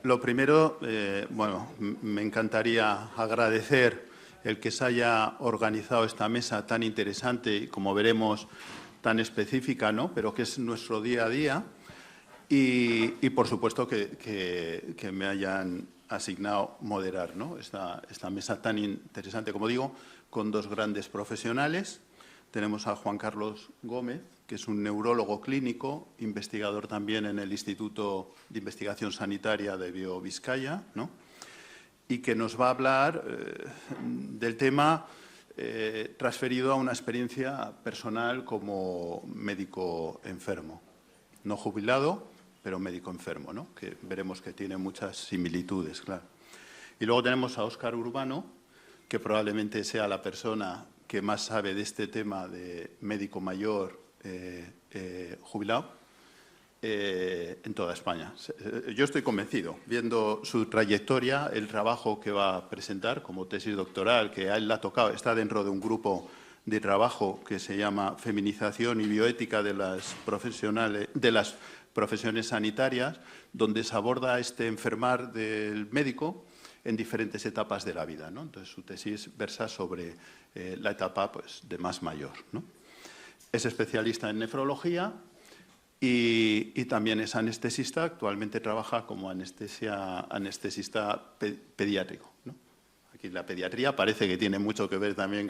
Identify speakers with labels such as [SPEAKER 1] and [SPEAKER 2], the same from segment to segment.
[SPEAKER 1] Lo primero, bueno, me encantaría agradecer el que se haya organizado esta mesa tan interesante y, como veremos, tan específica, ¿no? Pero que es nuestro día a día. Y por supuesto, que me hayan asignado moderar, ¿no? esta mesa tan interesante, como digo, con dos grandes profesionales. Tenemos a Juan Carlos Gómez, que es un neurólogo clínico, investigador también en el Instituto de Investigación Sanitaria de BioVizcaya, ¿no? Y que nos va a hablar del tema transferido a una experiencia personal como médico enfermo. No jubilado, pero médico enfermo, ¿no? Que veremos que tiene muchas similitudes, claro. Y luego tenemos a Óscar Urbano, que probablemente sea la persona que más sabe de este tema de médico mayor jubilado en toda España. Yo estoy convencido, viendo su trayectoria, el trabajo que va a presentar como tesis doctoral, que a él le ha tocado, está dentro de un grupo de trabajo que se llama Feminización y Bioética de las profesiones sanitarias, donde se aborda este enfermar del médico en diferentes etapas de la vida, ¿no? Entonces, su tesis versa sobre la etapa, pues, de más mayor, ¿no? Es especialista en nefrología y también es anestesista. Actualmente trabaja como anestesista pediátrico, ¿no? Aquí la pediatría parece que tiene mucho que ver también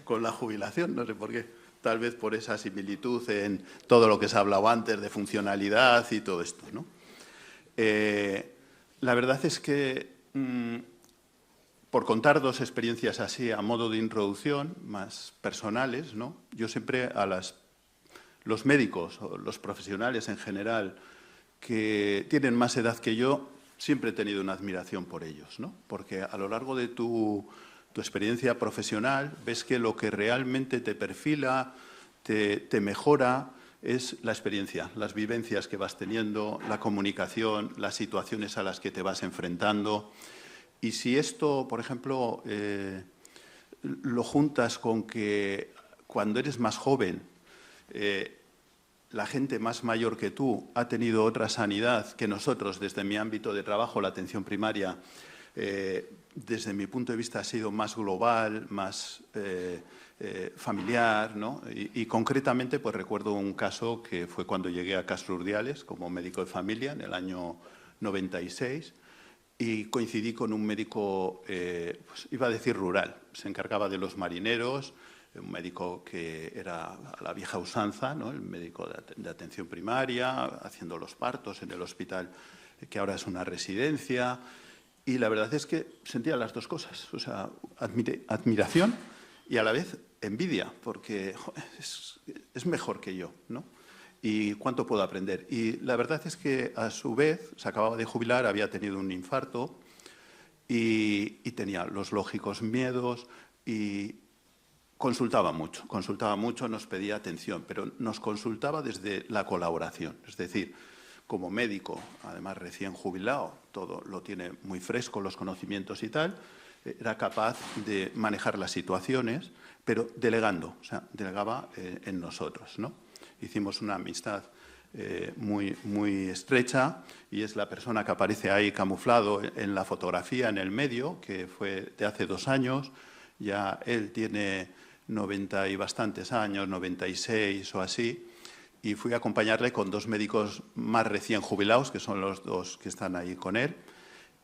[SPEAKER 1] con la jubilación, no sé por qué. Tal vez por esa similitud en todo lo que se ha hablado antes de funcionalidad y todo esto, ¿no? La verdad es que, por contar dos experiencias así a modo de introducción, más personales, ¿no? Yo siempre a los médicos o los profesionales en general que tienen más edad que yo, siempre he tenido una admiración por ellos, ¿no? Porque a lo largo de tu experiencia profesional ves que lo que realmente te perfila, te mejora, es la experiencia, las vivencias que vas teniendo, la comunicación, las situaciones a las que te vas enfrentando. Y si esto, por ejemplo, lo juntas con que cuando eres más joven, la gente más mayor que tú ha tenido otra sanidad que nosotros, desde mi ámbito de trabajo, la atención primaria, desde mi punto de vista ha sido más global, más familiar, ¿no? Y concretamente, pues recuerdo un caso que fue cuando llegué a Castro Urdiales como médico de familia en el año 96 y coincidí con un médico, pues iba a decir rural, se encargaba de los marineros, un médico que era a la vieja usanza, ¿no? El médico de atención primaria, haciendo los partos en el hospital, que ahora es una residencia. Y la verdad es que sentía las dos cosas, o sea, admiración y a la vez envidia, porque joder, es mejor que yo, ¿no? Y cuánto puedo aprender. Y la verdad es que, a su vez, se acababa de jubilar, había tenido un infarto y tenía los lógicos miedos y consultaba mucho, nos pedía atención, pero nos consultaba desde la colaboración. Es decir, como médico, además recién jubilado, todo lo tiene muy fresco, los conocimientos y tal, era capaz de manejar las situaciones, pero delegando, o sea, delegaba en nosotros, ¿no? Hicimos una amistad muy estrecha y es la persona que aparece ahí camuflado en la fotografía en el medio, que fue de hace 2 años. Ya él tiene 90 y bastantes años, 96 o así, y fui a acompañarle con 2 médicos más recién jubilados, que son los 2 que están ahí con él,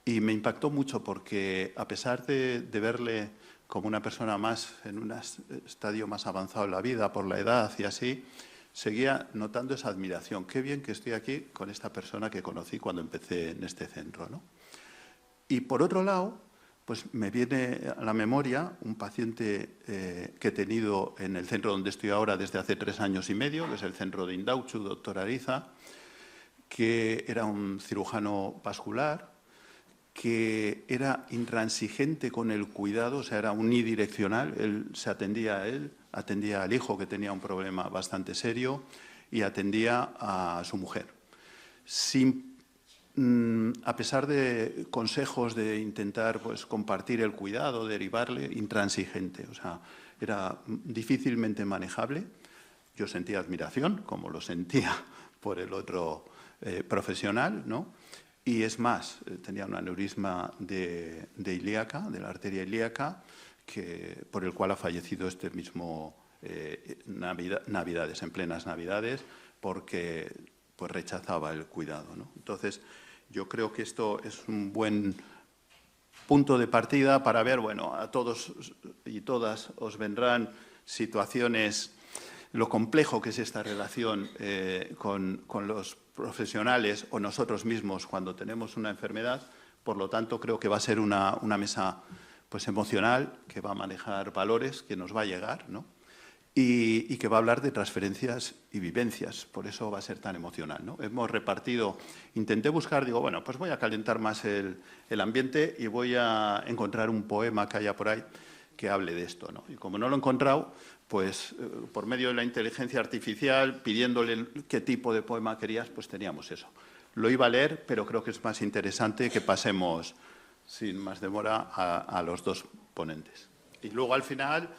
[SPEAKER 1] y me impactó mucho porque, a pesar de verle como una persona más en un estadio más avanzado en la vida, por la edad y así, seguía notando esa admiración. Qué bien que estoy aquí con esta persona que conocí cuando empecé en este centro, ¿no? Y por otro lado, pues me viene a la memoria un paciente que he tenido en el centro donde estoy ahora desde hace 3 años y medio, que es el centro de Indautxu, doctor Ariza, que era un cirujano vascular, que era intransigente con el cuidado, o sea, era unidireccional. Él se atendía a él, atendía al hijo que tenía un problema bastante serio y atendía a su mujer. A pesar de consejos de intentar, pues, compartir el cuidado, derivarle, intransigente, o sea, era difícilmente manejable. Yo sentía admiración, como lo sentía por el otro profesional, ¿no? y es más, tenía un aneurisma de ilíaca, de la arteria ilíaca, por el cual ha fallecido este mismo Navidades, en plenas Navidades, porque pues, rechazaba el cuidado, ¿no? Entonces, yo creo que esto es un buen punto de partida para ver, bueno, a todos y todas os vendrán situaciones, lo complejo que es esta relación con los profesionales o nosotros mismos cuando tenemos una enfermedad. Por lo tanto, creo que va a ser una mesa pues, emocional, que va a manejar valores, que nos va a llegar, ¿no? Y que va a hablar de transferencias y vivencias. Por eso va a ser tan emocional, ¿no? Hemos repartido, intenté buscar, digo, bueno, pues voy a calentar más el ambiente y voy a encontrar un poema que haya por ahí que hable de esto, ¿no? Y como no lo he encontrado, pues por medio de la inteligencia artificial, pidiéndole qué tipo de poema querías, pues teníamos eso. Lo iba a leer, pero creo que es más interesante que pasemos, sin más demora, a los dos ponentes. Y luego, al final,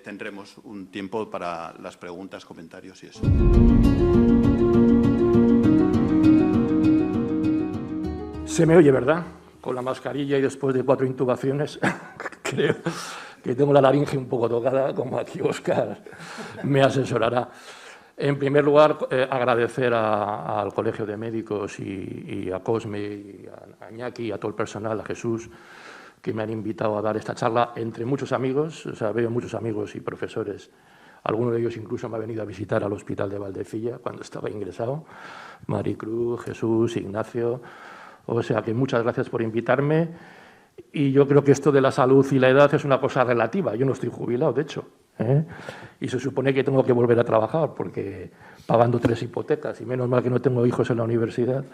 [SPEAKER 1] tendremos un tiempo para las preguntas, comentarios y eso.
[SPEAKER 2] Se me oye, ¿verdad? Con la mascarilla y después de 4 intubaciones, creo que tengo la laringe un poco tocada, como aquí Óscar me asesorará. En primer lugar, agradecer al Colegio de Médicos y a Cosme, y a Iñaki, y a todo el personal, a Jesús, que me han invitado a dar esta charla entre muchos amigos. O sea, veo muchos amigos y profesores. Alguno de ellos incluso me ha venido a visitar al Hospital de Valdecilla cuando estaba ingresado. Maricruz, Jesús, Ignacio. O sea que muchas gracias por invitarme. Y yo creo que esto de la salud y la edad es una cosa relativa. Yo no estoy jubilado, de hecho, ¿eh? Y se supone que tengo que volver a trabajar porque pagando 3 hipotecas, y menos mal que no tengo hijos en la universidad,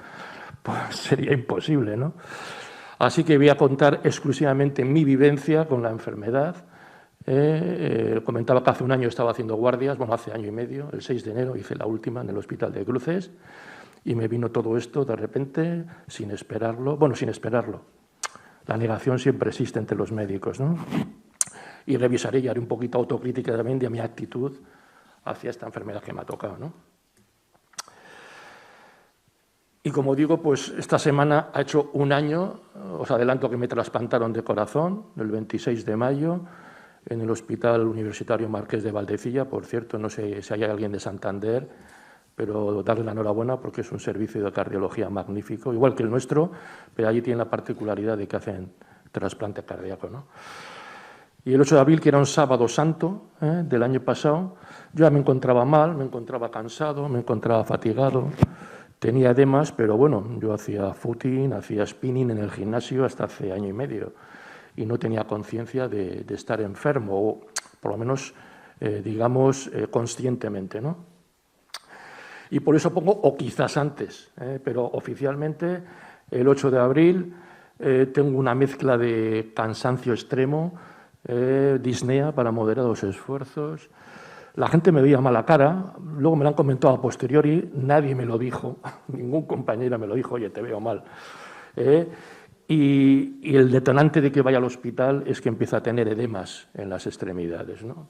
[SPEAKER 2] pues sería imposible, ¿no? Así que voy a contar exclusivamente mi vivencia con la enfermedad. Comentaba que hace un año estaba haciendo guardias, bueno, hace año y medio, el 6 de enero hice la última en el Hospital de Cruces, y me vino todo esto de repente, sin esperarlo. Bueno, sin esperarlo. La negación siempre existe entre los médicos, ¿no? Y revisaré y haré un poquito autocrítica también de mi actitud hacia esta enfermedad que me ha tocado, ¿no? Y como digo, pues esta semana ha hecho un año. Os adelanto que me trasplantaron de corazón el 26 de mayo en el Hospital Universitario Marqués de Valdecilla. Por cierto, no sé si hay alguien de Santander, pero darle la enhorabuena porque es un servicio de cardiología magnífico, igual que el nuestro, pero allí tienen la particularidad de que hacen trasplante cardíaco, ¿no? Y el 8 de abril, que era un sábado santo del año pasado, yo ya me encontraba mal, me encontraba cansado, me encontraba fatigado, tenía edemas, pero bueno, yo hacía footing, hacía spinning en el gimnasio hasta hace año y medio y no tenía conciencia de estar enfermo, o por lo menos, digamos, conscientemente, ¿no? Y por eso pongo, o quizás antes, pero oficialmente el 8 de abril tengo una mezcla de cansancio extremo, disnea para moderados esfuerzos. La gente me veía mala cara, luego me lo han comentado a posteriori, nadie me lo dijo, ningún compañero me lo dijo, oye, te veo mal. Y el detonante de que vaya al hospital es que empieza a tener edemas en las extremidades, ¿no?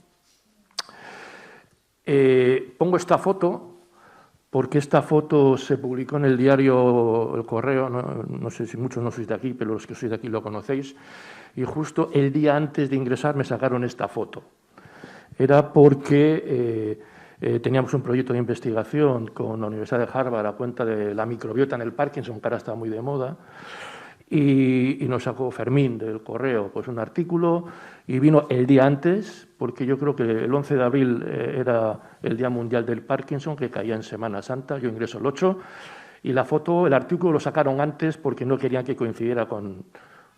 [SPEAKER 2] Pongo esta foto porque esta foto se publicó en el diario El Correo, no sé si muchos no sois de aquí, pero los que sois de aquí lo conocéis, y justo el día antes de ingresar me sacaron esta foto. Era porque teníamos un proyecto de investigación con la Universidad de Harvard a cuenta de la microbiota en el Parkinson, que ahora está muy de moda, y nos sacó Fermín del Correo pues un artículo, y vino el día antes, porque yo creo que el 11 de abril era el Día Mundial del Parkinson, que caía en Semana Santa, yo ingreso el 8, y la foto, el artículo lo sacaron antes porque no querían que coincidiera con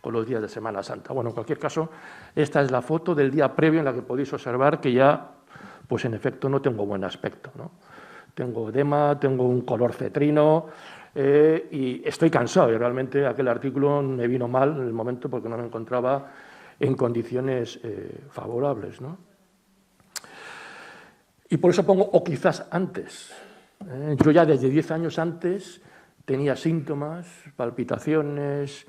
[SPEAKER 2] los días de Semana Santa. Bueno, en cualquier caso, esta es la foto del día previo en la que podéis observar que ya, pues en efecto, no tengo buen aspecto, ¿no? Tengo edema, tengo un color cetrino y estoy cansado. Y realmente aquel artículo me vino mal en el momento porque no me encontraba en condiciones favorables, ¿no? Y por eso pongo, o quizás antes. Yo ya desde 10 años antes tenía síntomas, palpitaciones,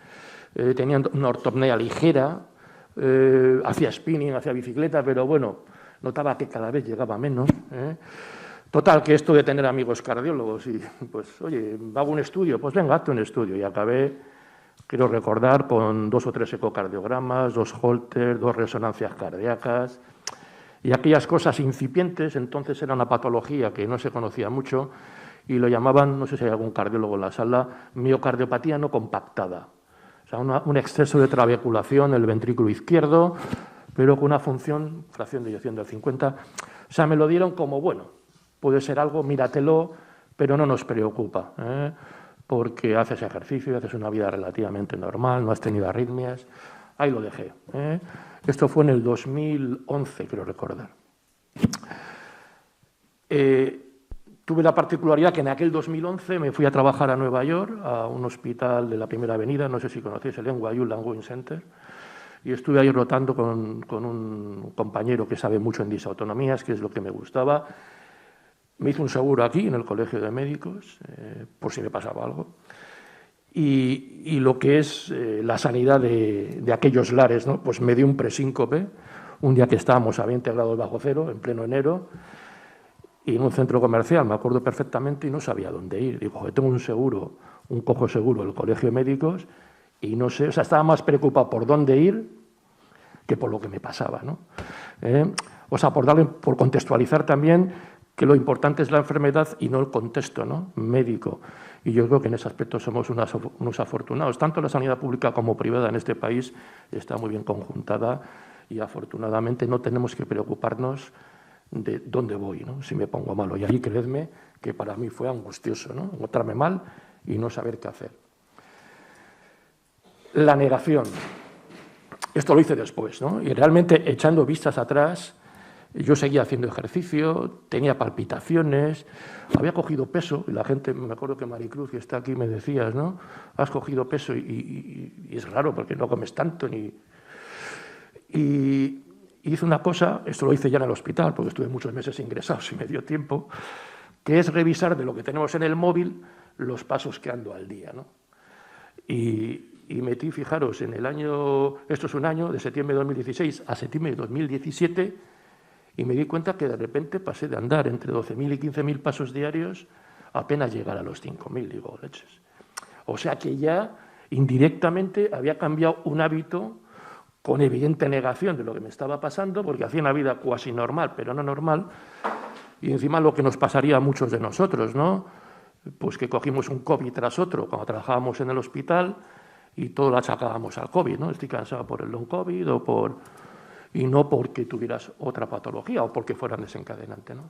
[SPEAKER 2] tenía una ortopnea ligera, hacía spinning, hacía bicicleta, pero bueno, notaba que cada vez llegaba menos, Total, que esto de tener amigos cardiólogos y, pues, oye, hago un estudio, pues venga, hazte un estudio. Y acabé, quiero recordar, con 2 o 3 ecocardiogramas, 2 Holter, 2 resonancias cardíacas y aquellas cosas incipientes. Entonces era una patología que no se conocía mucho y lo llamaban, no sé si hay algún cardiólogo en la sala, miocardiopatía no compactada. O sea, un exceso de trabeculación en el ventrículo izquierdo, pero con una función, fracción de eyección del 50. O sea, me lo dieron como, bueno, puede ser algo, míratelo, pero no nos preocupa, porque haces ejercicio, haces una vida relativamente normal, no has tenido arritmias. Ahí lo dejé. Esto fue en el 2011, creo recordar. Tuve la particularidad que en aquel 2011 me fui a trabajar a Nueva York, a un hospital de la Primera Avenida, no sé si conocéis el NYU Langone Center, y estuve ahí rotando con un compañero que sabe mucho en disautonomías, que es lo que me gustaba. Me hice un seguro aquí, en el Colegio de Médicos, por si me pasaba algo. Y lo que es la sanidad de aquellos lares, ¿no? Pues me dio un presíncope, un día que estábamos a 20 grados bajo cero, en pleno enero, y en un centro comercial, me acuerdo perfectamente, y no sabía dónde ir. Digo, tengo un seguro, un cojo seguro del Colegio de Médicos, y no sé, o sea, estaba más preocupado por dónde ir que por lo que me pasaba, ¿no? O sea, por contextualizar también que lo importante es la enfermedad y no el contexto, ¿no?, médico. Y yo creo que en ese aspecto somos unos afortunados. Tanto la sanidad pública como privada en este país está muy bien conjuntada y afortunadamente no tenemos que preocuparnos de dónde voy, ¿no?, si me pongo malo. Y ahí, creedme, que para mí fue angustioso, ¿no?, encontrarme mal y no saber qué hacer. La negación. Esto lo hice después, ¿no? Y realmente, echando vistas atrás, yo seguía haciendo ejercicio, tenía palpitaciones, había cogido peso, y la gente, me acuerdo que Maricruz, que está aquí, me decías, ¿no?, has cogido peso y es raro porque no comes tanto. Y hice una cosa, esto lo hice ya en el hospital, porque estuve muchos meses ingresado y me dio tiempo, que es revisar de lo que tenemos en el móvil los pasos que ando al día, ¿no? Y metí, fijaros, en el año, esto es un año, de septiembre de 2016 a septiembre de 2017, y me di cuenta que de repente pasé de andar entre 12.000 y 15.000 pasos diarios a apenas llegar a los 5.000, digo, leches. O sea que ya indirectamente había cambiado un hábito con evidente negación de lo que me estaba pasando, porque hacía una vida cuasi normal, pero no normal, y encima lo que nos pasaría a muchos de nosotros, ¿no?, pues que cogimos un COVID tras otro cuando trabajábamos en el hospital y todo lo achacábamos al COVID, ¿no? Estoy cansado por el long COVID y no porque tuvieras otra patología o porque fueran desencadenante, ¿no?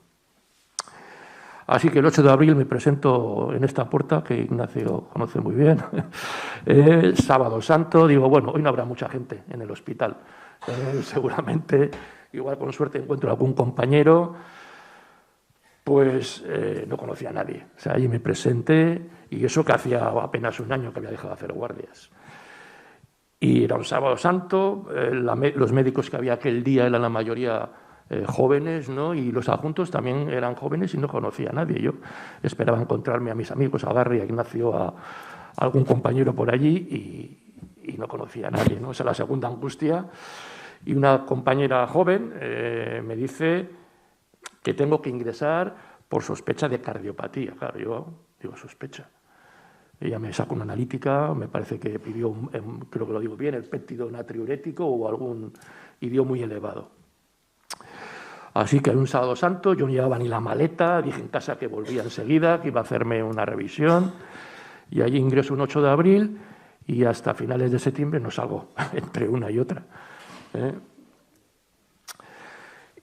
[SPEAKER 2] Así que el 8 de abril me presento en esta puerta, que Ignacio conoce muy bien, Sábado Santo. Digo, bueno, hoy no habrá mucha gente en el hospital. Seguramente, igual con suerte encuentro algún compañero. Pues no conocía a nadie. O sea, allí me presenté, y eso que hacía apenas un año que había dejado de hacer guardias. Y era un Sábado Santo, los médicos que había aquel día eran la mayoría jóvenes, ¿no?, y los adjuntos también eran jóvenes y no conocía a nadie. Yo esperaba encontrarme a mis amigos, a Garry, a Ignacio, a algún compañero por allí, y no conocía a nadie, ¿no? Esa es la segunda angustia. Y una compañera joven me dice que tengo que ingresar por sospecha de cardiopatía. Claro, yo digo, sospecha. Ella me sacó una analítica, me parece que pidió, creo que lo digo bien, el péptido natriurético o algún, y dio muy elevado. Así que en un Sábado Santo yo no llevaba ni la maleta, dije en casa que volvía enseguida, que iba a hacerme una revisión, y allí ingreso un 8 de abril y hasta finales de septiembre no salgo entre una y otra.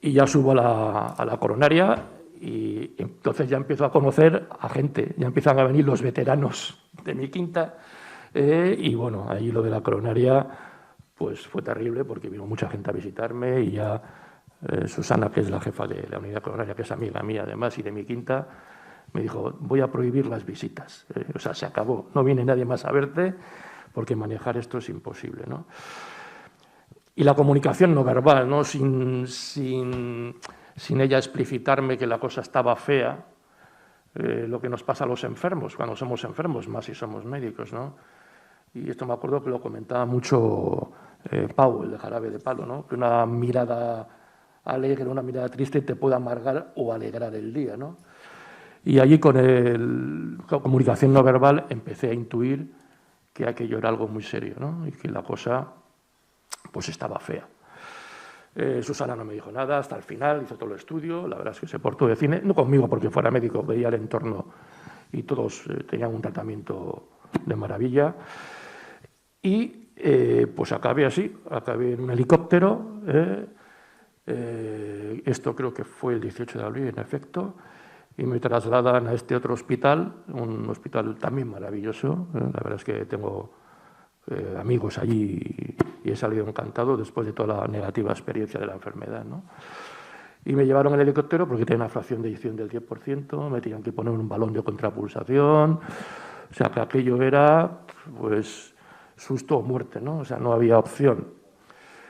[SPEAKER 2] Y ya subo a la coronaria y entonces ya empiezo a conocer a gente, ya empiezan a venir los veteranos de mi quinta, y bueno, ahí lo de la coronaria pues fue terrible porque vino mucha gente a visitarme y ya Susana, que es la jefa de la unidad coronaria, que es amiga mía además y de mi quinta, me dijo, voy a prohibir las visitas. O sea, se acabó, no viene nadie más a verte porque manejar esto es imposible, ¿no? Y la comunicación no verbal, ¿no?, sin ella explicitarme que la cosa estaba fea, lo que nos pasa a los enfermos, cuando somos enfermos, más si somos médicos, ¿no? Y esto me acuerdo que lo comentaba mucho Pau, el de Jarabe de Palo, ¿no?, que una mirada alegre, una mirada triste, te puede amargar o alegrar el día, ¿no? Y allí con la comunicación no verbal empecé a intuir que aquello era algo muy serio, ¿no? Y que la cosa pues estaba fea. Susana no me dijo nada hasta el final, hizo todo el estudio, la verdad es que se portó de cine, no conmigo porque fuera médico, veía el entorno y todos tenían un tratamiento de maravilla. Y pues acabé así, acabé en un helicóptero, esto creo que fue el 18 de abril en efecto, y me trasladan a este otro hospital, un hospital también maravilloso, la verdad es que tengo amigos allí y he salido encantado después de toda la negativa experiencia de la enfermedad, ¿no? Y me llevaron el helicóptero porque tenía una fracción de eyección del 10%, me tenían que poner un balón de contrapulsación, o sea que aquello era, pues, susto o muerte, ¿no? O sea, no había opción.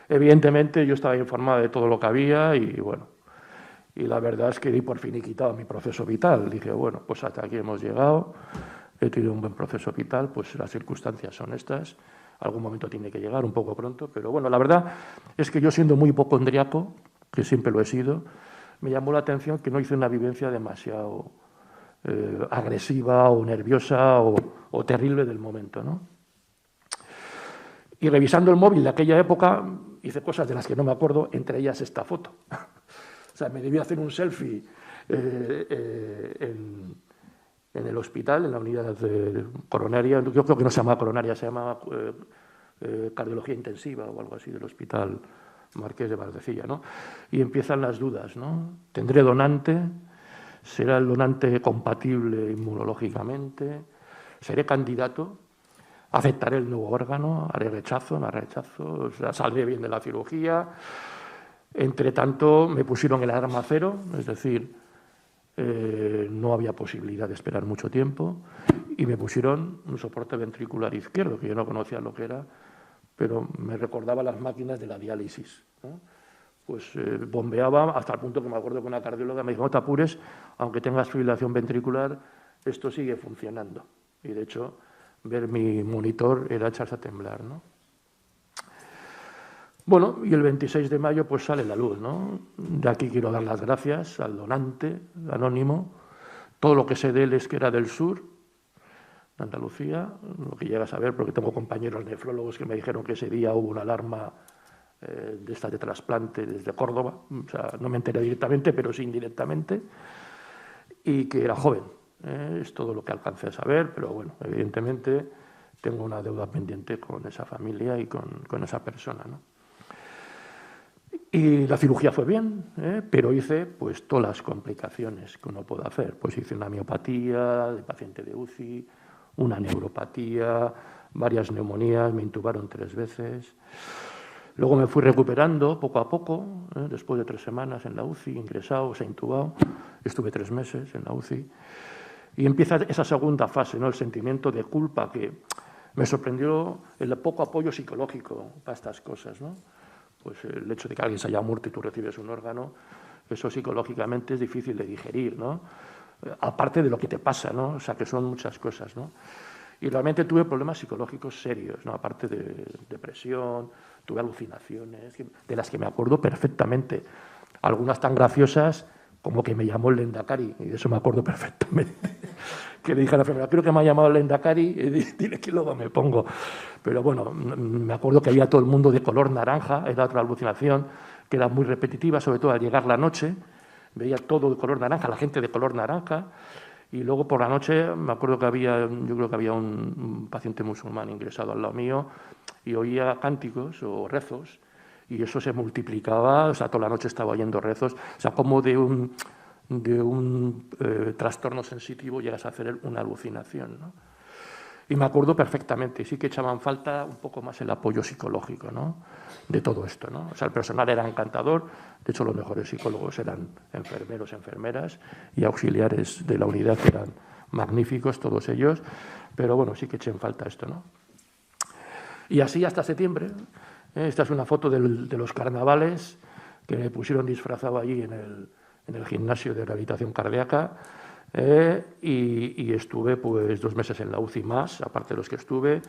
[SPEAKER 2] Evidentemente yo estaba informada de todo lo que había y bueno, y la verdad es que di por finiquitado mi proceso vital. Dije, bueno, pues hasta aquí hemos llegado, he tenido un buen proceso vital, pues las circunstancias son estas, algún momento tiene que llegar, un poco pronto, pero bueno, la verdad es que yo siendo muy hipocondriaco, que siempre lo he sido, me llamó la atención que no hice una vivencia demasiado agresiva o nerviosa o terrible del momento, ¿no? Y revisando el móvil de aquella época, hice cosas de las que no me acuerdo, entre ellas esta foto. O sea, me debí hacer un selfie en el hospital, en la unidad coronaria. Yo creo que no se llama coronaria, se llama cardiología intensiva o algo así del hospital Marqués de Valdecilla, ¿no? Y empiezan las dudas, ¿no? ¿Tendré donante? ¿Será el donante compatible inmunológicamente? ¿Seré candidato? ¿Aceptaré el nuevo órgano? ¿Haré rechazo? ¿No haré rechazo? O sea, ¿saldré bien de la cirugía? Entre tanto, me pusieron el alarma cero, es decir, no había posibilidad de esperar mucho tiempo, y me pusieron un soporte ventricular izquierdo, que yo no conocía lo que era, pero me recordaba las máquinas de la diálisis, ¿no? Pues bombeaba hasta el punto que me acuerdo que una cardióloga me dijo, no te apures, aunque tengas fibrilación ventricular, esto sigue funcionando. Y de hecho, ver mi monitor era echarse a temblar, ¿no? Bueno, y el 26 de mayo pues sale la luz, ¿no? De aquí quiero dar las gracias al donante anónimo. Todo lo que sé de él es que era del sur, de Andalucía, lo que llega a saber porque tengo compañeros nefrólogos que me dijeron que ese día hubo una alarma de esta de trasplante desde Córdoba, o sea, no me enteré directamente, pero sí indirectamente, y que era joven. Es todo lo que alcancé a saber, pero bueno, evidentemente tengo una deuda pendiente con esa familia y con esa persona, ¿no? Y la cirugía fue bien, pero hice pues todas las complicaciones que uno puede hacer. Pues hice una miopatía de paciente de UCI, una neuropatía, varias neumonías, me intubaron 3 veces. Luego me fui recuperando poco a poco, después de 3 semanas en la UCI, ingresado, se ha intubado, estuve 3 meses en la UCI. Y empieza esa segunda fase, ¿no? El sentimiento de culpa, que me sorprendió el poco apoyo psicológico para estas cosas, ¿no? Pues el hecho de que alguien se haya muerto y tú recibes un órgano, eso psicológicamente es difícil de digerir, ¿no? Aparte de lo que te pasa, ¿no? O sea, que son muchas cosas, ¿no? Y realmente tuve problemas psicológicos serios, ¿no? Aparte de depresión, tuve alucinaciones, de las que me acuerdo perfectamente. Algunas tan graciosas como que me llamó el Lendakari, y de eso me acuerdo perfectamente. Que le dije a la enfermera, creo que me ha llamado el Lendakari, y dile que luego me pongo. Pero bueno, me acuerdo que había todo el mundo de color naranja, era otra alucinación, que era muy repetitiva, sobre todo al llegar la noche, veía todo de color naranja, la gente de color naranja, y luego por la noche me acuerdo que yo creo que había un paciente musulmán ingresado al lado mío, y oía cánticos o rezos, y eso se multiplicaba, o sea, toda la noche estaba oyendo rezos, o sea, como de un trastorno sensitivo llegas a hacer una alucinación, ¿no? Y me acuerdo perfectamente, sí que echaban falta un poco más el apoyo psicológico, ¿no? De todo esto, ¿no? O sea, el personal era encantador, de hecho los mejores psicólogos eran enfermeros, enfermeras y auxiliares de la unidad que eran magníficos todos ellos, pero bueno, sí que eché en falta esto, ¿no? Y así hasta septiembre. Esta es una foto de los carnavales que me pusieron disfrazado allí en el gimnasio de rehabilitación cardíaca, y estuve pues 2 meses en la UCI más, aparte de los que estuve,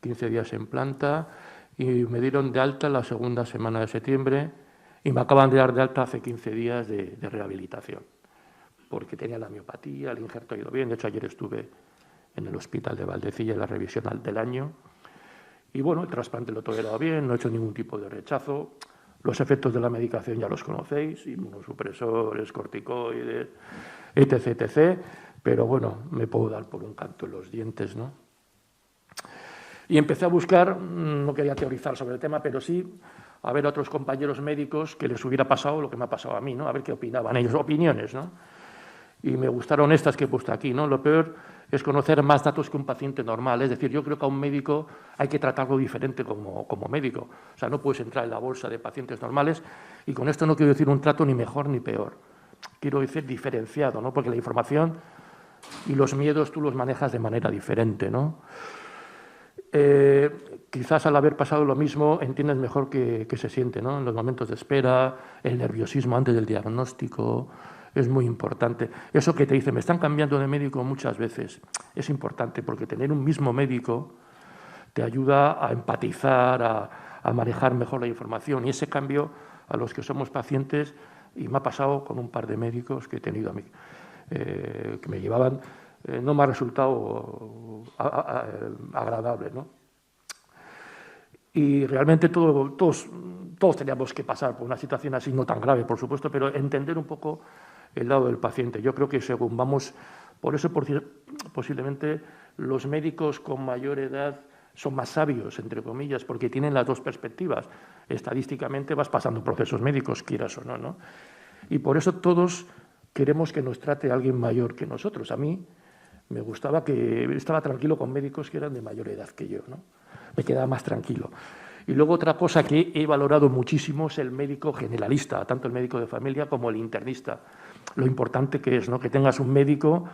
[SPEAKER 2] 15 días en planta, y me dieron de alta la segunda semana de septiembre y me acaban de dar de alta hace 15 días de rehabilitación, porque tenía la miopatía, el injerto ha ido bien. De hecho, ayer estuve en el hospital de Valdecilla en la revisión del año. Y bueno, el trasplante lo he tolerado bien, no he hecho ningún tipo de rechazo. Los efectos de la medicación ya los conocéis, inmunosupresores, corticoides, etc., etc. Pero bueno, me puedo dar por un canto en los dientes, ¿no? Y empecé a buscar, no quería teorizar sobre el tema, pero sí a ver a otros compañeros médicos que les hubiera pasado lo que me ha pasado a mí, ¿no? A ver qué opinaban ellos, opiniones, ¿no? Y me gustaron estas que he puesto aquí, ¿no? Lo peor es conocer más datos que un paciente normal. Es decir, yo creo que a un médico hay que tratarlo diferente como médico. O sea, no puedes entrar en la bolsa de pacientes normales, y con esto no quiero decir un trato ni mejor ni peor. Quiero decir diferenciado, ¿no? Porque la información y los miedos tú los manejas de manera diferente, ¿no? Quizás al haber pasado lo mismo entiendes mejor qué se siente, ¿no? En los momentos de espera, el nerviosismo antes del diagnóstico. Es muy importante. Eso que te dice, me están cambiando de médico muchas veces, es importante, porque tener un mismo médico te ayuda a empatizar, a manejar mejor la información. Y ese cambio a los que somos pacientes, y me ha pasado con un par de médicos que he tenido a mí, que me llevaban, no me ha resultado agradable, ¿no? Y realmente todos teníamos que pasar por una situación así, no tan grave, por supuesto, pero entender un poco el lado del paciente. Yo creo que según vamos, por eso posiblemente los médicos con mayor edad son más sabios, entre comillas, porque tienen las dos perspectivas. Estadísticamente vas pasando procesos médicos, quieras o no, ¿no? Y por eso todos queremos que nos trate alguien mayor que nosotros. A mí me gustaba que estaba tranquilo con médicos que eran de mayor edad que yo, ¿no? Me quedaba más tranquilo. Y luego otra cosa que he valorado muchísimo es el médico generalista, tanto el médico de familia como el internista. Lo importante que es, ¿no? Que tengas un médico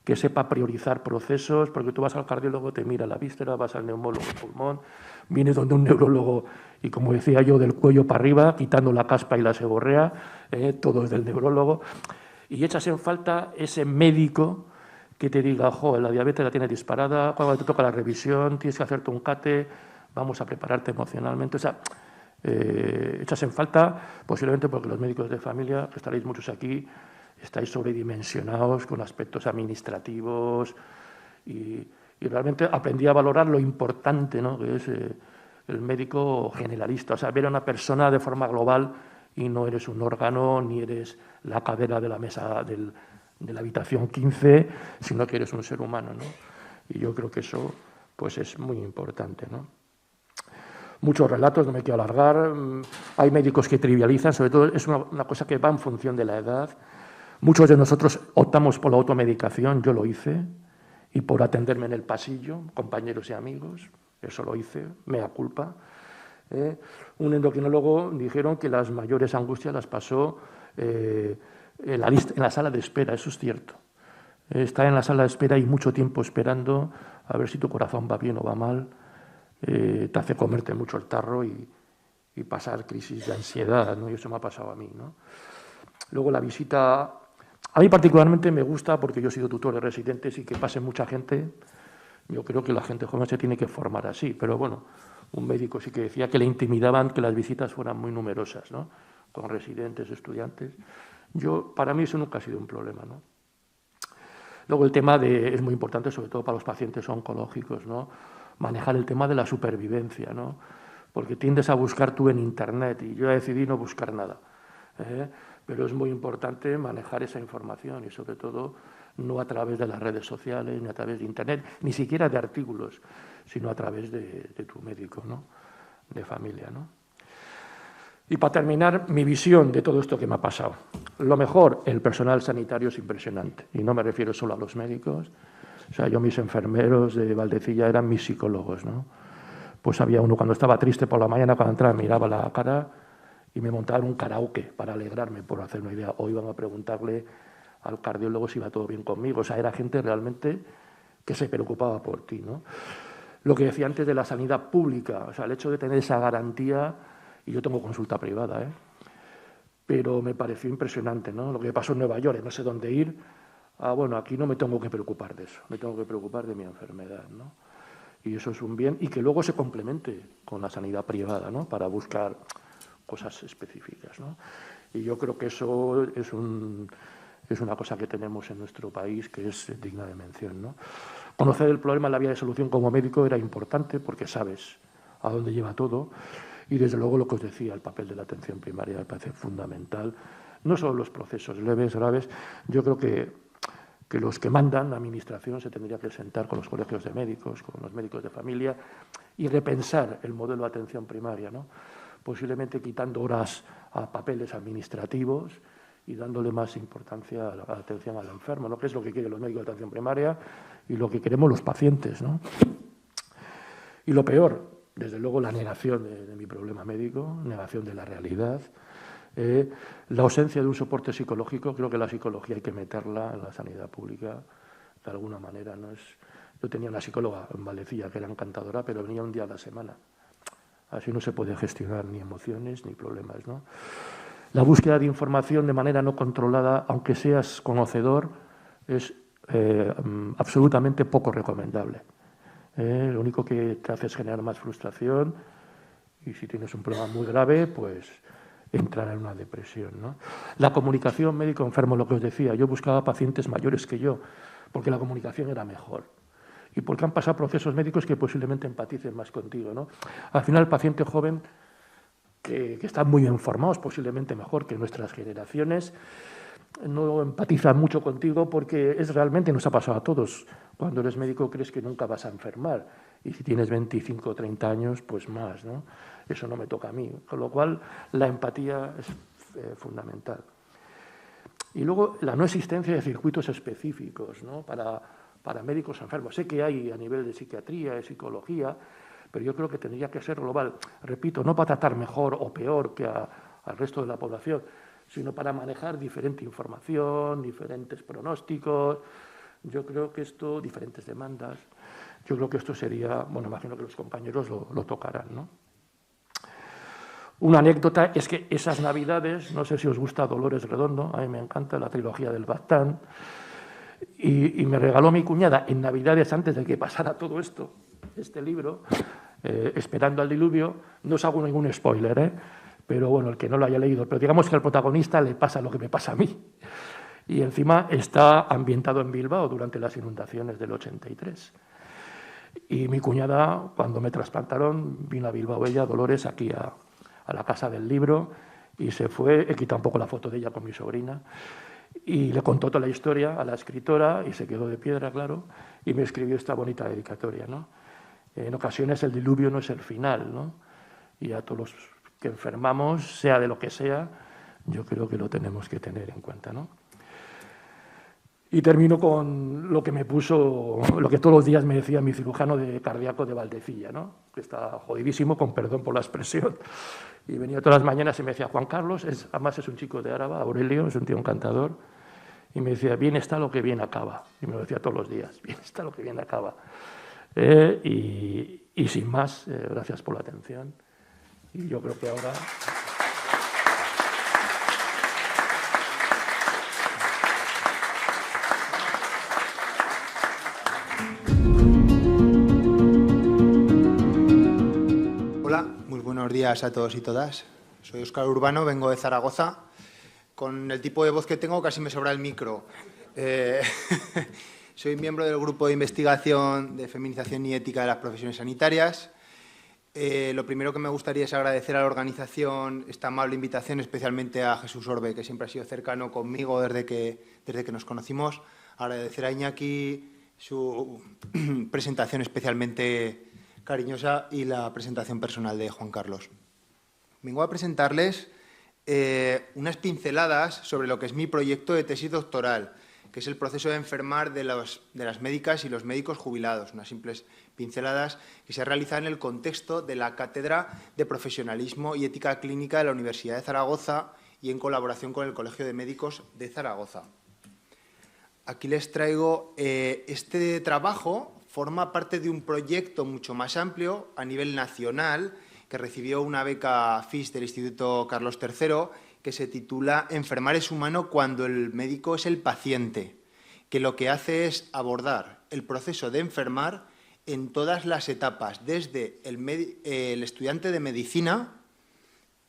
[SPEAKER 2] que sepa priorizar procesos, porque tú vas al cardiólogo, te mira la víscera, vas al neumólogo, el pulmón, vienes donde un neurólogo, y como decía yo, del cuello para arriba, quitando la caspa y la seborrea, todo es del neurólogo, y echas en falta ese médico que te diga, joder, la diabetes la tienes disparada, cuando te toca la revisión, tienes que hacerte un CATE, vamos a prepararte emocionalmente. O sea, echas en falta, posiblemente porque los médicos de familia, que estaréis muchos aquí, estáis sobredimensionados con aspectos administrativos, y realmente aprendí a valorar lo importante, ¿no? Que es el médico generalista. O sea, ver a una persona de forma global y no eres un órgano, ni eres la cadera de la mesa de la habitación 15, sino que eres un ser humano, ¿no? Y yo creo que eso pues es muy importante, ¿no? Muchos relatos, no me quiero alargar. Hay médicos que trivializan, sobre todo es una cosa que va en función de la edad. Muchos de nosotros optamos por la automedicación, yo lo hice, y por atenderme en el pasillo, compañeros y amigos, eso lo hice, mea culpa. Un endocrinólogo dijeron que las mayores angustias las pasó en la sala de espera, eso es cierto. Estar en la sala de espera y mucho tiempo esperando a ver si tu corazón va bien o va mal, te hace comerte mucho el tarro y pasar crisis de ansiedad, ¿no? Y eso me ha pasado a mí, ¿no? Luego la visita, a mí particularmente me gusta porque yo he sido tutor de residentes y que pase mucha gente. Yo creo que la gente joven se tiene que formar así, pero bueno, un médico sí que decía que le intimidaban que las visitas fueran muy numerosas, ¿no? Con residentes, estudiantes. Para mí eso nunca ha sido un problema, ¿no? Luego el tema es muy importante, sobre todo para los pacientes oncológicos, ¿no? Manejar el tema de la supervivencia, ¿no? Porque tiendes a buscar tú en Internet y yo decidí no buscar nada. Pero es muy importante manejar esa información y sobre todo no a través de las redes sociales, ni a través de Internet, ni siquiera de artículos, sino a través de tu médico, ¿no? De familia, ¿no? Y para terminar, mi visión de todo esto que me ha pasado. Lo mejor, el personal sanitario es impresionante. Y no me refiero solo a los médicos. O sea, mis enfermeros de Valdecilla eran mis psicólogos, ¿no? Pues había uno cuando estaba triste por la mañana, cuando entraba, miraba la cara y me montaban un karaoke para alegrarme, por hacer una idea. O iban a preguntarle al cardiólogo si iba todo bien conmigo. O sea, era gente realmente que se preocupaba por ti, ¿no? Lo que decía antes de la sanidad pública, o sea, el hecho de tener esa garantía. Y yo tengo consulta privada, pero me pareció impresionante, ¿no? Lo que pasó en Nueva York, no sé dónde ir. Bueno, aquí no me tengo que preocupar de eso, me tengo que preocupar de mi enfermedad, ¿no? Y eso es un bien, y que luego se complemente con la sanidad privada, ¿no? Para buscar cosas específicas, ¿no? Y yo creo que eso es una cosa que tenemos en nuestro país que es digna de mención, ¿no? Conocer el problema, la vía de solución como médico era importante porque sabes a dónde lleva todo y, desde luego, lo que os decía, el papel de la atención primaria me parece fundamental. No solo los procesos leves, graves. Yo creo que los que mandan, la Administración, se tendría que sentar con los colegios de médicos, con los médicos de familia y repensar el modelo de atención primaria, ¿no? Posiblemente quitando horas a papeles administrativos y dándole más importancia a la atención al enfermo, ¿no? Que es lo que quieren los médicos de atención primaria y lo que queremos los pacientes, ¿no? Y lo peor, desde luego, la negación de mi problema médico, negación de la realidad, la ausencia de un soporte psicológico. Creo que la psicología hay que meterla en la sanidad pública de alguna manera, ¿no? Yo tenía una psicóloga en Valdecilla que era encantadora, pero venía un día a la semana. Así no se puede gestionar ni emociones ni problemas, ¿no? La búsqueda de información de manera no controlada, aunque seas conocedor, es absolutamente poco recomendable. Lo único que te hace es generar más frustración y, si tienes un problema muy grave, pues entrar en una depresión, ¿no? La comunicación médico-enfermo, lo que os decía, yo buscaba pacientes mayores que yo, porque la comunicación era mejor y porque han pasado procesos médicos que posiblemente empaticen más contigo, ¿no? Al final, el paciente joven, que están muy bien formados, posiblemente mejor que nuestras generaciones, no empatiza mucho contigo porque es realmente, nos ha pasado a todos. Cuando eres médico crees que nunca vas a enfermar y si tienes 25 o 30 años, pues más, ¿no? Eso no me toca a mí. Con lo cual, la empatía es fundamental. Y luego, la no existencia de circuitos específicos, ¿no? para médicos enfermos. Sé que hay a nivel de psiquiatría, de psicología, pero yo creo que tendría que ser global. Repito, no para tratar mejor o peor que al resto de la población, sino para manejar diferente información, diferentes pronósticos. Yo creo que esto, diferentes demandas, yo creo que esto sería, bueno, imagino que los compañeros lo tocarán, ¿no? Una anécdota es que esas Navidades, no sé si os gusta Dolores Redondo, a mí me encanta la trilogía del Baztán, y me regaló mi cuñada en Navidades, antes de que pasara todo esto, este libro, Esperando al diluvio. No os hago ningún spoiler, pero bueno, el que no lo haya leído, pero digamos que al protagonista le pasa lo que me pasa a mí. Y encima está ambientado en Bilbao durante las inundaciones del 83. Y mi cuñada, cuando me trasplantaron, vino a Bilbao ella, Dolores, aquí a la Casa del Libro, y se fue. He quitado un poco la foto de ella con mi sobrina, y le contó toda la historia a la escritora, y se quedó de piedra, claro, y me escribió esta bonita dedicatoria, ¿no? En ocasiones el diluvio no es el final, ¿no? Y a todos los que enfermamos, sea de lo que sea, yo creo que lo tenemos que tener en cuenta, ¿no? Y termino con lo que me puso, lo que todos los días me decía mi cirujano de cardíaco de Valdecilla, ¿no? Que está jodidísimo, con perdón por la expresión. Y venía todas las mañanas y me decía: Juan Carlos, además es un chico de Áraba, Aurelio, es un tío encantador, y me decía: bien está lo que bien acaba. Y me lo decía todos los días: bien está lo que bien acaba. Y sin más, gracias por la atención. Y yo creo que ahora...
[SPEAKER 3] Hola, muy buenos días a todos y todas. Soy Óscar Urbano, vengo de Zaragoza. Con el tipo de voz que tengo casi me sobra el micro. Soy miembro del Grupo de Investigación de Feminización y Ética de las Profesiones Sanitarias. Lo primero que me gustaría es agradecer a la organización esta amable invitación, especialmente a Jesús Orbe, que siempre ha sido cercano conmigo desde que nos conocimos. Agradecer a Iñaki su presentación especialmente cariñosa y la presentación personal de Juan Carlos. Vengo a presentarles unas pinceladas sobre lo que es mi proyecto de tesis doctoral, que es el proceso de enfermar de las médicas y los médicos jubilados, unas simples pinceladas que se realizan en el contexto de la Cátedra de Profesionalismo y Ética Clínica de la Universidad de Zaragoza y en colaboración con el Colegio de Médicos de Zaragoza. Aquí les traigo este trabajo. Forma parte de un proyecto mucho más amplio a nivel nacional que recibió una beca FIS del Instituto Carlos III, que se titula Enfermar es humano cuando el médico es el paciente, que lo que hace es abordar el proceso de enfermar en todas las etapas, desde el estudiante de medicina,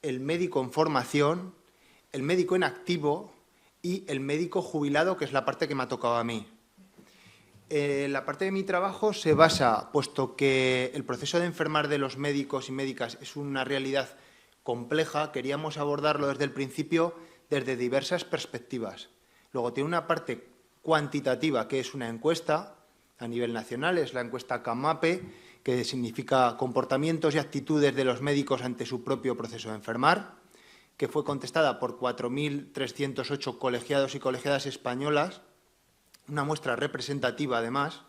[SPEAKER 3] el médico en formación, el médico en activo y el médico jubilado, que es la parte que me ha tocado a mí. La parte de mi trabajo se basa, puesto que el proceso de enfermar de los médicos y médicas es una realidad compleja, queríamos abordarlo desde el principio desde diversas perspectivas. Luego tiene una parte cuantitativa, que es una encuesta a nivel nacional, es la encuesta CAMAPE, que significa comportamientos y actitudes de los médicos ante su propio proceso de enfermar, que fue contestada por 4.308 colegiados y colegiadas españolas, una muestra representativa, además,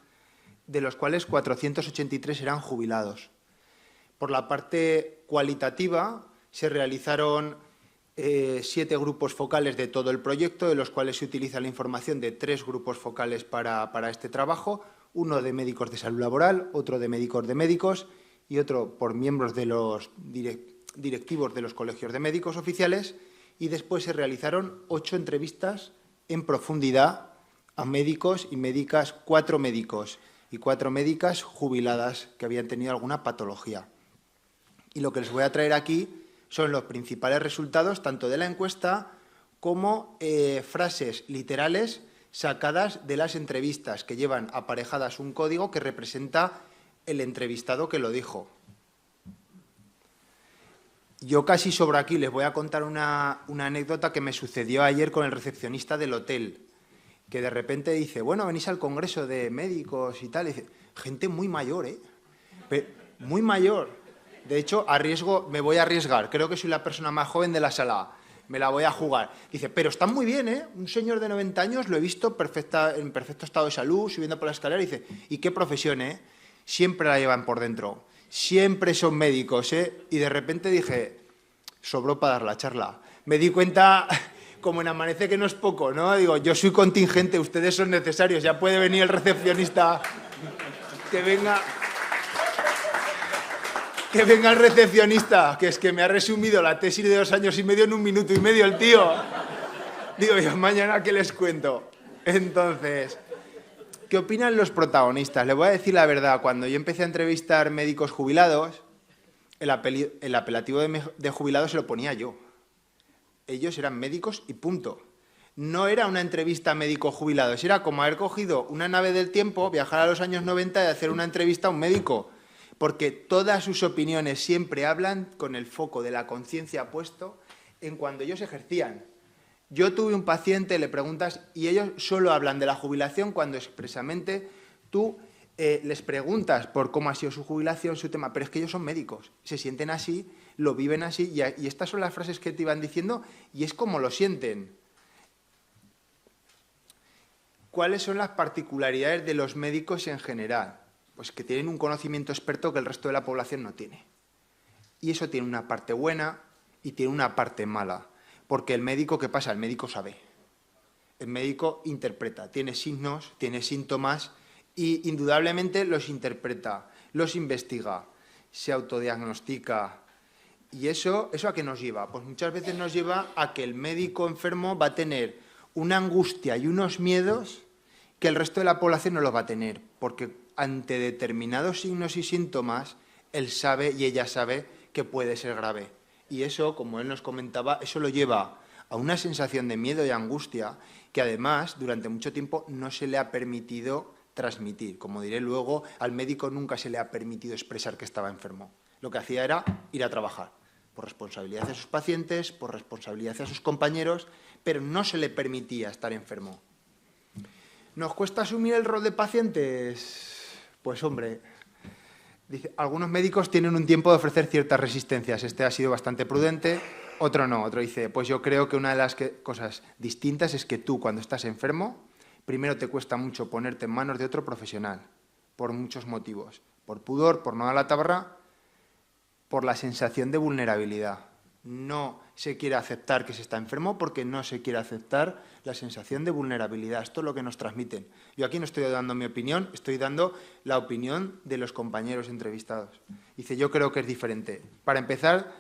[SPEAKER 3] de los cuales 483 eran jubilados. Por la parte cualitativa, se realizaron 7 grupos focales de todo el proyecto, de los cuales se utiliza la información de 3 grupos focales para este trabajo, uno de médicos de salud laboral, otro de médicos y otro por miembros de los directivos de los colegios de médicos oficiales, y después se realizaron 8 entrevistas en profundidad a médicos y médicas, 4 médicos y 4 médicas jubiladas que habían tenido alguna patología. Y lo que les voy a traer aquí son los principales resultados tanto de la encuesta como frases literales sacadas de las entrevistas, que llevan aparejadas un código que representa el entrevistado que lo dijo. Yo casi sobre aquí les voy a contar una anécdota que me sucedió ayer con el recepcionista del hotel, que de repente dice, bueno, venís al congreso de médicos y tal, y dice, gente muy mayor, muy mayor. De hecho, me voy a arriesgar, creo que soy la persona más joven de la sala, me la voy a jugar. Dice, pero están muy bien, un señor de 90 años lo he visto en perfecto estado de salud, subiendo por la escalera, y dice, ¿y qué profesión, Siempre la llevan por dentro, siempre son médicos, Y de repente dije, sobró para dar la charla. Me di cuenta, como en Amanece que no es poco, ¿no? Digo, yo soy contingente, ustedes son necesarios, ya puede venir el recepcionista, que venga el recepcionista, que es que me ha resumido la tesis de 2 años y medio en 1 minuto y medio el tío. Digo yo, mañana ¿qué les cuento? Entonces, ¿qué opinan los protagonistas? Les voy a decir la verdad, cuando yo empecé a entrevistar médicos jubilados, el apelativo de jubilado se lo ponía yo. Ellos eran médicos y punto. No era una entrevista a médicos jubilados, era como haber cogido una nave del tiempo, viajar a los años 90 y hacer una entrevista a un médico, porque todas sus opiniones siempre hablan con el foco de la conciencia puesto en cuando ellos ejercían. Yo tuve un paciente, le preguntas, y ellos solo hablan de la jubilación cuando expresamente tú les preguntas por cómo ha sido su jubilación, su tema, pero es que ellos son médicos, se sienten así, lo viven así, y estas son las frases que te iban diciendo, y es como lo sienten. ¿Cuáles son las particularidades de los médicos en general? Pues que tienen un conocimiento experto que el resto de la población no tiene. Y eso tiene una parte buena y tiene una parte mala. Porque el médico, ¿qué pasa? El médico sabe. El médico interpreta, tiene signos, tiene síntomas y indudablemente los interpreta, los investiga, se autodiagnostica. ¿Y eso a qué nos lleva? Pues muchas veces nos lleva a que el médico enfermo va a tener una angustia y unos miedos que el resto de la población no los va a tener, porque ante determinados signos y síntomas, él sabe y ella sabe que puede ser grave. Y eso, como él nos comentaba, eso lo lleva a una sensación de miedo y angustia que además durante mucho tiempo no se le ha permitido transmitir. Como diré luego, al médico nunca se le ha permitido expresar que estaba enfermo. Lo que hacía era ir a trabajar, por responsabilidad hacia sus pacientes, por responsabilidad hacia sus compañeros, pero no se le permitía estar enfermo. ¿Nos cuesta asumir el rol de pacientes? Pues hombre, dice, algunos médicos tienen un tiempo de ofrecer ciertas resistencias. Este ha sido bastante prudente, otro no. Otro dice, pues yo creo que una de las cosas distintas es que tú, cuando estás enfermo, primero te cuesta mucho ponerte en manos de otro profesional, por muchos motivos. Por pudor, por no dar la tabarra, por la sensación de vulnerabilidad. No se quiere aceptar que se está enfermo porque no se quiere aceptar la sensación de vulnerabilidad. Esto es lo que nos transmiten. Yo aquí no estoy dando mi opinión, estoy dando la opinión de los compañeros entrevistados. Dice, yo creo que es diferente. Para empezar,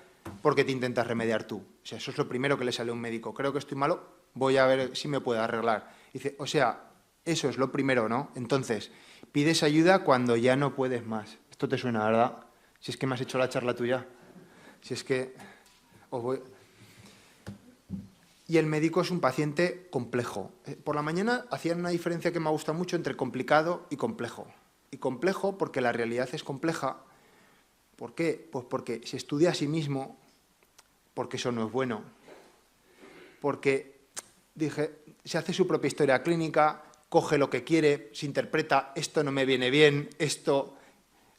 [SPEAKER 3] porque te intentas remediar tú. O sea, eso es lo primero que le sale a un médico. Creo que estoy malo, voy a ver si me puedo arreglar. Dice, o sea, eso es lo primero, ¿no? Entonces, pides ayuda cuando ya no puedes más. Esto te suena, ¿verdad? Si es que me has hecho la charla tuya. Si es que... Y el médico es un paciente complejo. Por la mañana hacían una diferencia que me gusta mucho entre complicado y complejo. Y complejo porque la realidad es compleja. ¿Por qué? Pues porque se estudia a sí mismo, porque eso no es bueno. Porque se hace su propia historia clínica, coge lo que quiere, se interpreta, esto no me viene bien, esto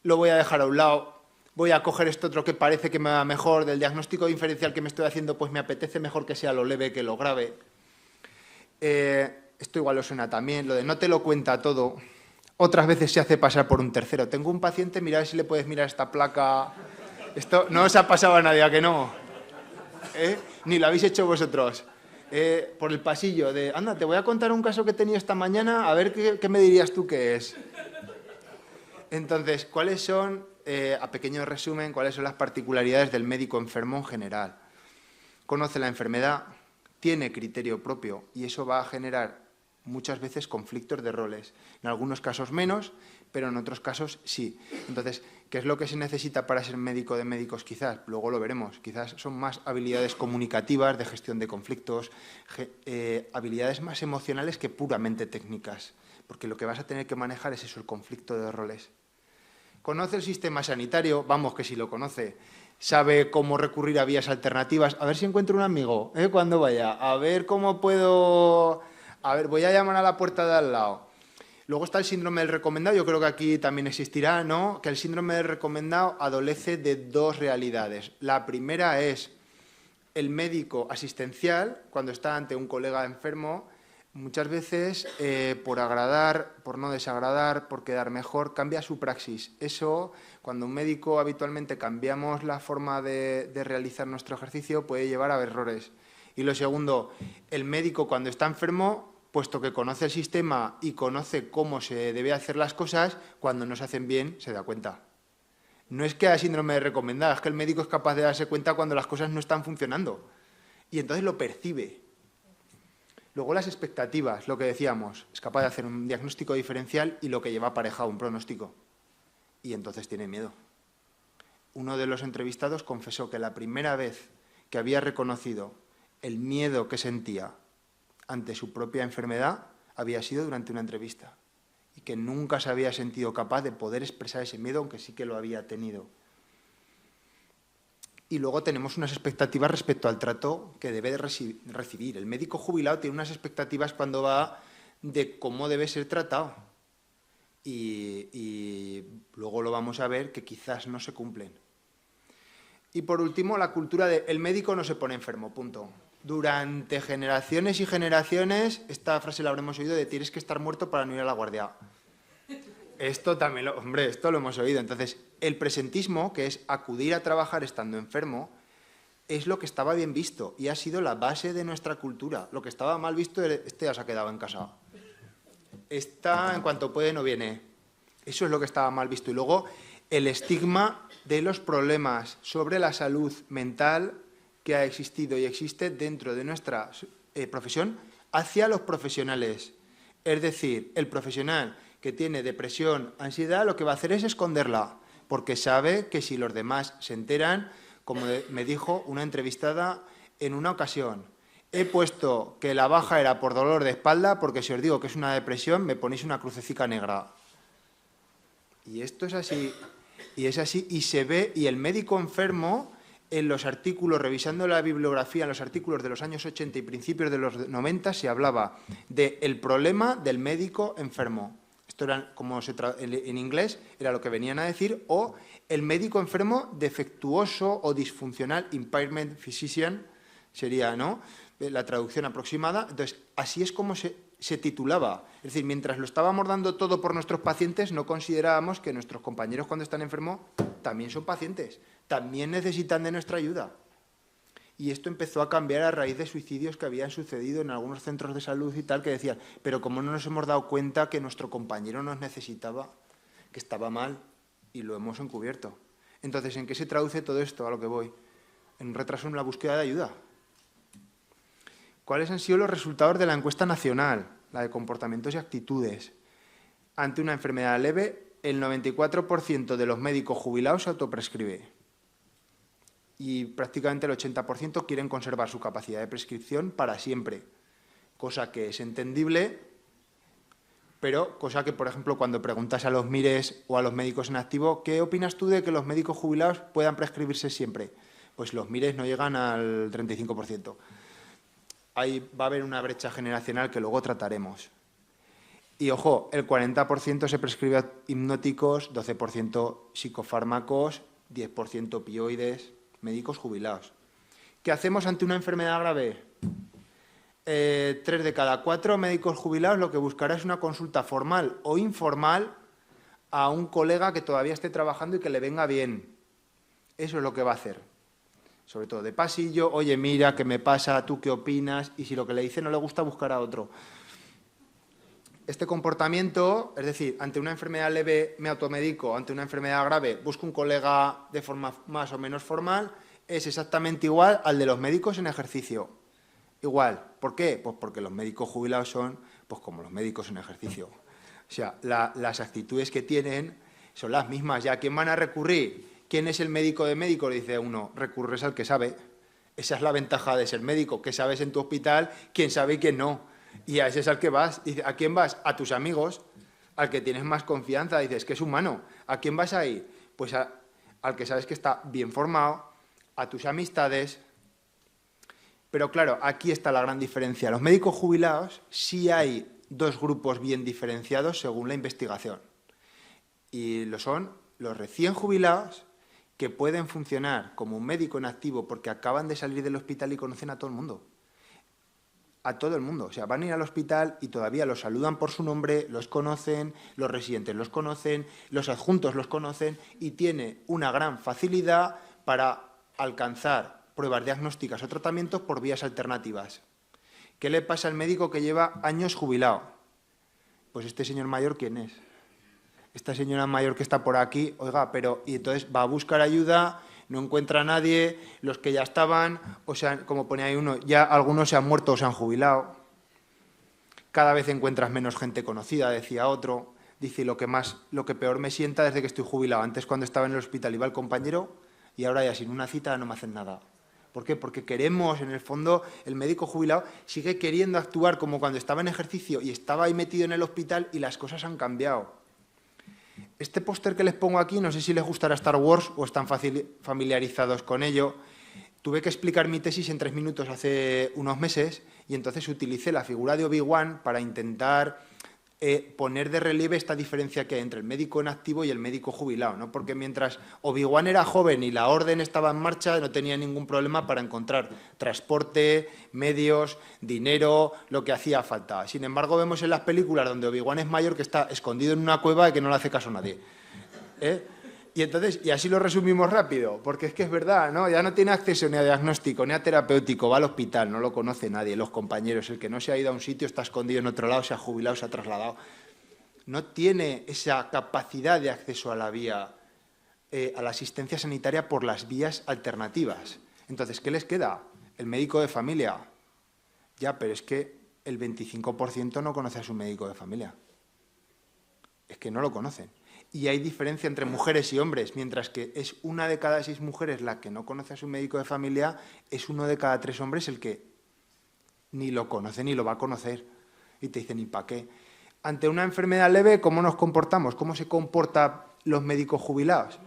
[SPEAKER 3] lo voy a dejar a un lado, voy a coger esto otro que parece que me va mejor, del diagnóstico diferencial que me estoy haciendo, pues me apetece mejor que sea lo leve que lo grave. Esto igual lo suena también, lo de no te lo cuenta todo. Otras veces se hace pasar por un tercero. Tengo un paciente, mira si le puedes mirar esta placa. Esto no os ha pasado a nadie, ¿a que no? Ni lo habéis hecho vosotros. Por el pasillo de, anda, te voy a contar un caso que he tenido esta mañana, a ver qué me dirías tú que es. Entonces, ¿cuáles son, a pequeño resumen, cuáles son las particularidades del médico enfermo en general? Conoce la enfermedad, tiene criterio propio y eso va a generar muchas veces conflictos de roles. En algunos casos menos, pero en otros casos sí. Entonces, ¿qué es lo que se necesita para ser médico de médicos? Quizás, luego lo veremos, quizás son más habilidades comunicativas, de gestión de conflictos, habilidades más emocionales que puramente técnicas, porque lo que vas a tener que manejar es eso, el conflicto de roles. ¿Conoce el sistema sanitario? Vamos, que si lo conoce. Sabe cómo recurrir a vías alternativas. A ver si encuentro un amigo, cuando vaya. A ver cómo puedo... A ver, voy a llamar a la puerta de al lado. Luego está el síndrome del recomendado, yo creo que aquí también existirá, ¿no? Que el síndrome del recomendado adolece de dos realidades. La primera es el médico asistencial, cuando está ante un colega enfermo, muchas veces por agradar, por no desagradar, por quedar mejor, cambia su praxis. Eso, cuando un médico habitualmente cambiamos la forma de realizar nuestro ejercicio, puede llevar a errores. Y lo segundo, el médico cuando está enfermo, puesto que conoce el sistema y conoce cómo se debe hacer las cosas, cuando no se hacen bien, se da cuenta. No es que haya síndrome de recomendado, es que el médico es capaz de darse cuenta cuando las cosas no están funcionando. Y entonces lo percibe. Luego las expectativas, lo que decíamos, es capaz de hacer un diagnóstico diferencial y lo que lleva aparejado un pronóstico. Y entonces tiene miedo. Uno de los entrevistados confesó que la primera vez que había reconocido el miedo que sentía ante su propia enfermedad había sido durante una entrevista y que nunca se había sentido capaz de poder expresar ese miedo, aunque sí que lo había tenido. Y luego tenemos unas expectativas respecto al trato que debe de recibir. El médico jubilado tiene unas expectativas cuando va de cómo debe ser tratado y luego lo vamos a ver que quizás no se cumplen. Y por último, la cultura de el médico no se pone enfermo, punto. Durante generaciones y generaciones, esta frase la habremos oído de tienes que estar muerto para no ir a la guardia. Esto también, esto lo hemos oído. Entonces, el presentismo, que es acudir a trabajar estando enfermo, es lo que estaba bien visto y ha sido la base de nuestra cultura. Lo que estaba mal visto es este ya se ha quedado en casa. Esta, en cuanto puede, no viene. Eso es lo que estaba mal visto. Y luego, el estigma de los problemas sobre la salud mental que ha existido y existe dentro de nuestra profesión hacia los profesionales. Es decir, el profesional que tiene depresión, ansiedad, lo que va a hacer es esconderla, porque sabe que si los demás se enteran, como me dijo una entrevistada en una ocasión, he puesto que la baja era por dolor de espalda, porque si os digo que es una depresión, me ponéis una crucecica negra. Y esto es así, y se ve, y el médico enfermo, en los artículos, revisando la bibliografía, en los artículos de los años 80 y principios de los 90, se hablaba del problema del médico enfermo. Esto era, como en inglés, era lo que venían a decir, o el médico enfermo defectuoso o disfuncional, impairment physician, sería, ¿no?, la traducción aproximada. Entonces, así es como se titulaba. Es decir, mientras lo estábamos dando todo por nuestros pacientes, no considerábamos que nuestros compañeros cuando están enfermos también son pacientes, también necesitan de nuestra ayuda. Y esto empezó a cambiar a raíz de suicidios que habían sucedido en algunos centros de salud y tal, que decían, pero como no nos hemos dado cuenta que nuestro compañero nos necesitaba, que estaba mal, y lo hemos encubierto. Entonces, ¿en qué se traduce todo esto a lo que voy? En un retraso en la búsqueda de ayuda. ¿Cuáles han sido los resultados de la encuesta nacional, la de comportamientos y actitudes? Ante una enfermedad leve, el 94% de los médicos jubilados se autoprescribe. y prácticamente el 80% quieren conservar su capacidad de prescripción para siempre, cosa que es entendible, pero cosa que, por ejemplo, cuando preguntas a los MIRES o a los médicos en activo, ¿qué opinas tú de que los médicos jubilados puedan prescribirse siempre? Pues los MIRES no llegan al 35%. Ahí va a haber una brecha generacional que luego trataremos. Y, ojo, el 40% se prescribe hipnóticos, 12% psicofármacos, 10% opioides, médicos jubilados. ¿Qué hacemos ante una enfermedad grave? 3 de cada 4 médicos jubilados lo que buscará es una consulta formal o informal a un colega que todavía esté trabajando y que le venga bien. Eso es lo que va a hacer. Sobre todo de pasillo, oye, mira, ¿qué me pasa? ¿Tú qué opinas? Y si lo que le dice no le gusta, buscar a otro. Este comportamiento, es decir, ante una enfermedad leve me automedico, ante una enfermedad grave busco un colega de forma más o menos formal, es exactamente igual al de los médicos en ejercicio. Igual. ¿Por qué? Pues porque los médicos jubilados son pues como los médicos en ejercicio. O sea, las actitudes que tienen son las mismas. ¿Ya a quién van a recurrir? ¿Quién es el médico de médicos? Dice uno, recurres al que sabe. Esa es la ventaja de ser médico, que sabes en tu hospital quién sabe y quién no. Y a ese es al que vas. Dice, ¿a quién vas? A tus amigos, al que tienes más confianza. Dices, que es humano. ¿A quién vas ahí? Pues al que sabes que está bien formado, a tus amistades. Pero claro, aquí está la gran diferencia. Los médicos jubilados sí hay 2 grupos bien diferenciados según la investigación. Y lo son los recién jubilados, que pueden funcionar como un médico en activo porque acaban de salir del hospital y conocen a todo el mundo. A todo el mundo. O sea, van a ir al hospital y todavía los saludan por su nombre, los conocen, los residentes los conocen, los adjuntos los conocen y tiene una gran facilidad para alcanzar pruebas diagnósticas o tratamientos por vías alternativas. ¿Qué le pasa al médico que lleva años jubilado? Pues este señor mayor, ¿quién es? Esta señora mayor que está por aquí, oiga, pero y entonces va a buscar ayuda, no encuentra a nadie, los que ya estaban, o sea, como pone ahí uno, ya algunos se han muerto o se han jubilado. Cada vez encuentras menos gente conocida, decía otro. Dice, lo que peor me sienta desde que estoy jubilado. Antes, cuando estaba en el hospital, iba el compañero y ahora ya sin una cita no me hacen nada. ¿Por qué? Porque queremos, en el fondo, el médico jubilado sigue queriendo actuar como cuando estaba en ejercicio y estaba ahí metido en el hospital y las cosas han cambiado. Este póster que les pongo aquí, no sé si les gustará Star Wars o están familiarizados con ello. Tuve que explicar mi tesis en 3 minutos hace unos meses y entonces utilicé la figura de Obi-Wan para intentar poner de relieve esta diferencia que hay entre el médico en activo y el médico jubilado, ¿no? Porque mientras Obi-Wan era joven y la orden estaba en marcha, no tenía ningún problema para encontrar transporte, medios, dinero, lo que hacía falta. Sin embargo, vemos en las películas donde Obi-Wan es mayor que está escondido en una cueva y que no le hace caso a nadie. Y así lo resumimos rápido, porque es que es verdad, ¿no? Ya no tiene acceso ni a diagnóstico, ni a terapéutico, va al hospital, no lo conoce nadie, los compañeros, el que no se ha ido a un sitio está escondido en otro lado, se ha jubilado, se ha trasladado. No tiene esa capacidad de acceso a la vía, a la asistencia sanitaria por las vías alternativas. Entonces, ¿qué les queda? El médico de familia. Ya, pero es que el 25% no conoce a su médico de familia. Es que no lo conocen. Y hay diferencia entre mujeres y hombres, mientras que es 1 de cada 6 mujeres la que no conoce a su médico de familia, es 1 de cada 3 hombres el que ni lo conoce ni lo va a conocer. Y te dicen, ¿y para qué? Ante una enfermedad leve, ¿cómo nos comportamos? ¿Cómo se comportan los médicos jubilados?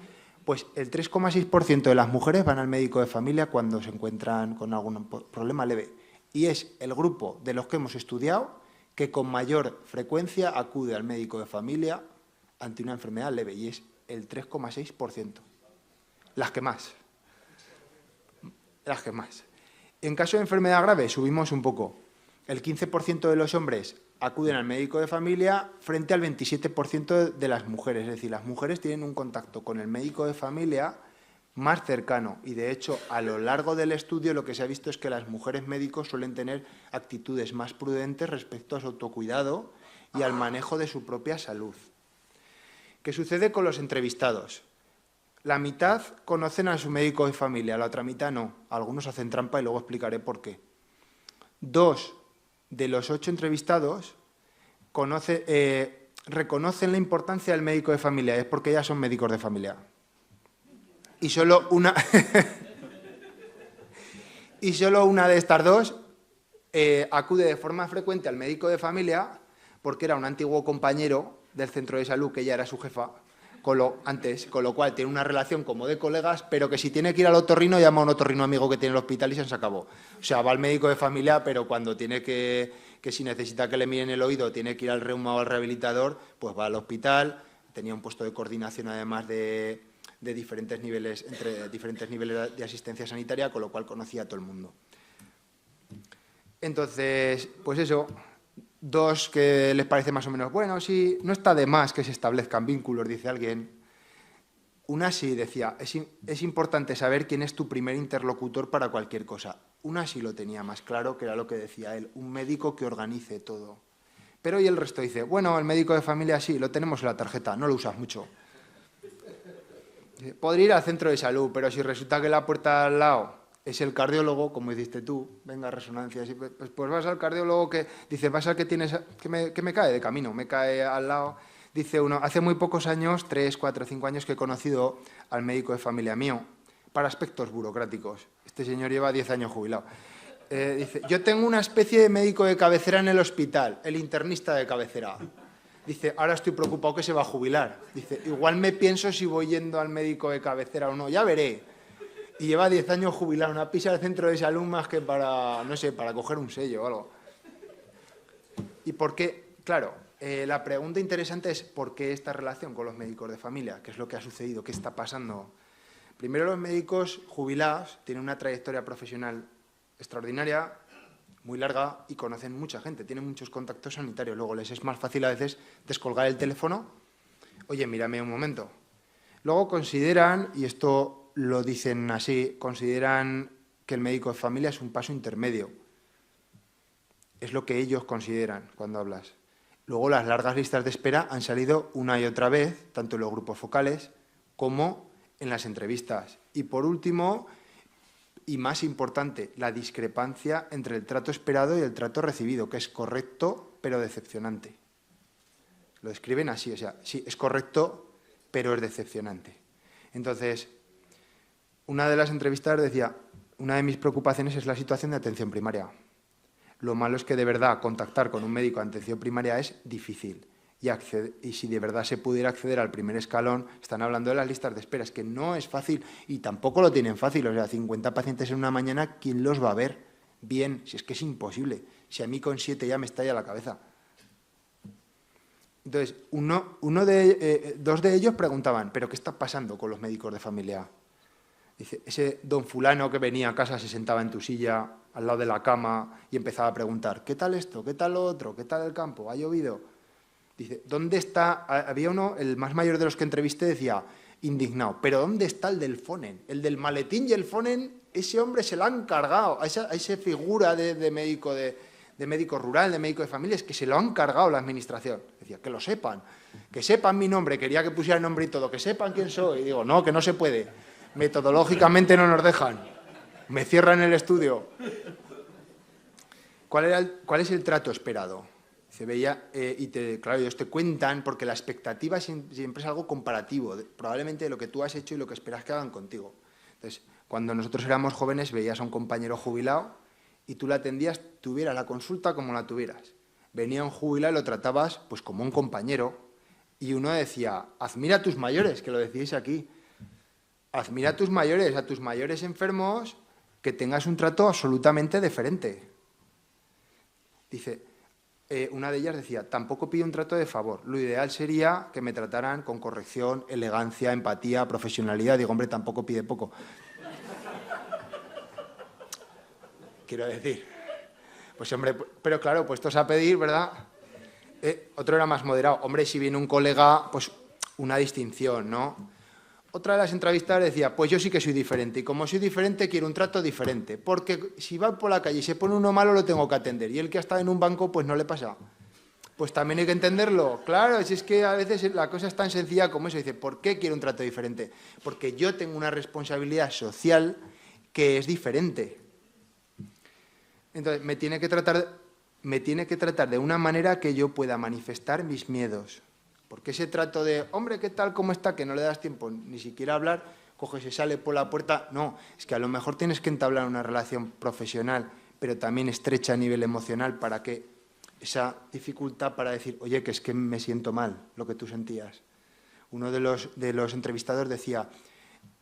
[SPEAKER 3] Pues el 3,6% de las mujeres van al médico de familia cuando se encuentran con algún problema leve. Y es el grupo de los que hemos estudiado que con mayor frecuencia acude al médico de familia ante una enfermedad leve, y es el 3,6%. Las que más. Las que más. En caso de enfermedad grave, subimos un poco. El 15% de los hombres acuden al médico de familia frente al 27% de las mujeres. Es decir, las mujeres tienen un contacto con el médico de familia más cercano. Y, de hecho, a lo largo del estudio lo que se ha visto es que las mujeres médicos suelen tener actitudes más prudentes respecto a su autocuidado y al manejo de su propia salud. ¿Qué sucede con los entrevistados? La mitad conocen a su médico de familia, la otra mitad no. Algunos hacen trampa y luego explicaré por qué. 2 de los 8 entrevistados reconocen la importancia del médico de familia, es porque ya son médicos de familia. Y solo una... y solo una de estas dos acude de forma frecuente al médico de familia porque era un antiguo compañero del centro de salud, que ella era su jefa, con lo cual tiene una relación como de colegas, pero que si tiene que ir al otorrino, llama a un otorrino amigo que tiene el hospital y se acabó. O sea, va al médico de familia, pero cuando tiene que si necesita que le miren el oído, tiene que ir al reuma o al rehabilitador, pues va al hospital. Tenía un puesto de coordinación, además de diferentes niveles, entre diferentes niveles de asistencia sanitaria, con lo cual conocía a todo el mundo. Entonces, pues eso, dos que les parece más o menos, bueno, sí, no está de más que se establezcan vínculos, dice alguien. Una sí, decía, es importante saber quién es tu primer interlocutor para cualquier cosa. Una sí lo tenía más claro, que era lo que decía él, un médico que organice todo. Pero y el resto dice, bueno, el médico de familia sí, lo tenemos en la tarjeta, no lo usas mucho. Podría ir al centro de salud, pero si resulta que la puerta al lado es el cardiólogo, como hiciste tú, venga, resonancias, pues vas al cardiólogo que dice, vas al que tienes, que me cae de camino, me cae al lado. Dice uno, hace muy pocos años, 3, 4, 5 años, que he conocido al médico de familia mío para aspectos burocráticos. Este señor lleva 10 años jubilado. Dice, yo tengo una especie de médico de cabecera en el hospital, el internista de cabecera. Dice, ahora estoy preocupado que se va a jubilar. Dice, igual me pienso si voy yendo al médico de cabecera o no, ya veré. Y lleva 10 años jubilado, una pisa del centro de salud más que para, no sé, para coger un sello o algo. ¿Y por qué? Claro, la pregunta interesante es ¿por qué esta relación con los médicos de familia? ¿Qué es lo que ha sucedido? ¿Qué está pasando? Primero, los médicos jubilados tienen una trayectoria profesional extraordinaria, muy larga, y conocen mucha gente, tienen muchos contactos sanitarios. Luego les es más fácil a veces descolgar el teléfono. Oye, mírame un momento. Luego consideran, y esto lo dicen así, consideran que el médico de familia es un paso intermedio. Es lo que ellos consideran cuando hablas. Luego las largas listas de espera han salido una y otra vez, tanto en los grupos focales como en las entrevistas. Y por último, y más importante, la discrepancia entre el trato esperado y el trato recibido, que es correcto pero decepcionante. Lo describen así, o sea, sí, es correcto pero es decepcionante. Entonces, una de las entrevistadas decía, una de mis preocupaciones es la situación de atención primaria. Lo malo es que de verdad contactar con un médico de atención primaria es difícil. Y si de verdad se pudiera acceder al primer escalón, están hablando de las listas de espera, es que no es fácil y tampoco lo tienen fácil. O sea, 50 pacientes en una mañana, ¿quién los va a ver bien? Si es que es imposible. Si a mí con 7 ya me estalla la cabeza. Entonces, dos de ellos preguntaban, ¿pero qué está pasando con los médicos de familia? Dice, ese don fulano que venía a casa se sentaba en tu silla al lado de la cama y empezaba a preguntar, ¿qué tal esto? ¿Qué tal lo otro? ¿Qué tal el campo? ¿Ha llovido? Dice, ¿dónde está? Había uno, el más mayor de los que entrevisté, decía, indignado, ¿pero dónde está el del Fonen? El del maletín y el Fonen, ese hombre se lo han cargado, a esa figura de médico de médico rural, de médico de familia, es que se lo han cargado la administración. Decía, que lo sepan, que sepan mi nombre, quería que pusiera el nombre y todo, que sepan quién soy. Y digo, no, que no se puede. Metodológicamente no nos dejan. Me cierran el estudio. ¿Cuál es el trato esperado? Se veía, claro, ellos te cuentan, porque la expectativa siempre es algo comparativo, probablemente de lo que tú has hecho y lo que esperas que hagan contigo. Entonces, cuando nosotros éramos jóvenes, veías a un compañero jubilado y tú le atendías, tuviera la consulta como la tuvieras. Venía un jubilado y lo tratabas pues como un compañero y uno decía, admira a tus mayores, que lo decíais aquí. Admira a tus mayores enfermos, que tengas un trato absolutamente diferente. Dice, una de ellas decía, tampoco pido un trato de favor. Lo ideal sería que me trataran con corrección, elegancia, empatía, profesionalidad. Digo, hombre, tampoco pide poco. Quiero decir, pues hombre, pero claro, puestos a pedir, ¿verdad? Otro era más moderado. Hombre, si viene un colega, pues una distinción, ¿no? Otra de las entrevistadas decía, pues yo sí que soy diferente, y como soy diferente quiero un trato diferente, porque si va por la calle y se pone uno malo lo tengo que atender, y el que ha estado en un banco pues no le pasa. Pues también hay que entenderlo. Claro, si es que a veces la cosa es tan sencilla como eso. Dice, ¿por qué quiero un trato diferente? Porque yo tengo una responsabilidad social que es diferente. Entonces, me tiene que tratar de una manera que yo pueda manifestar mis miedos. Porque ese trato de, hombre, ¿qué tal, cómo está? Que no le das tiempo ni siquiera a hablar, coge y se sale por la puerta. No, es que a lo mejor tienes que entablar una relación profesional, pero también estrecha a nivel emocional, para que esa dificultad para decir, oye, que es que me siento mal, lo que tú sentías. Uno de los entrevistados decía,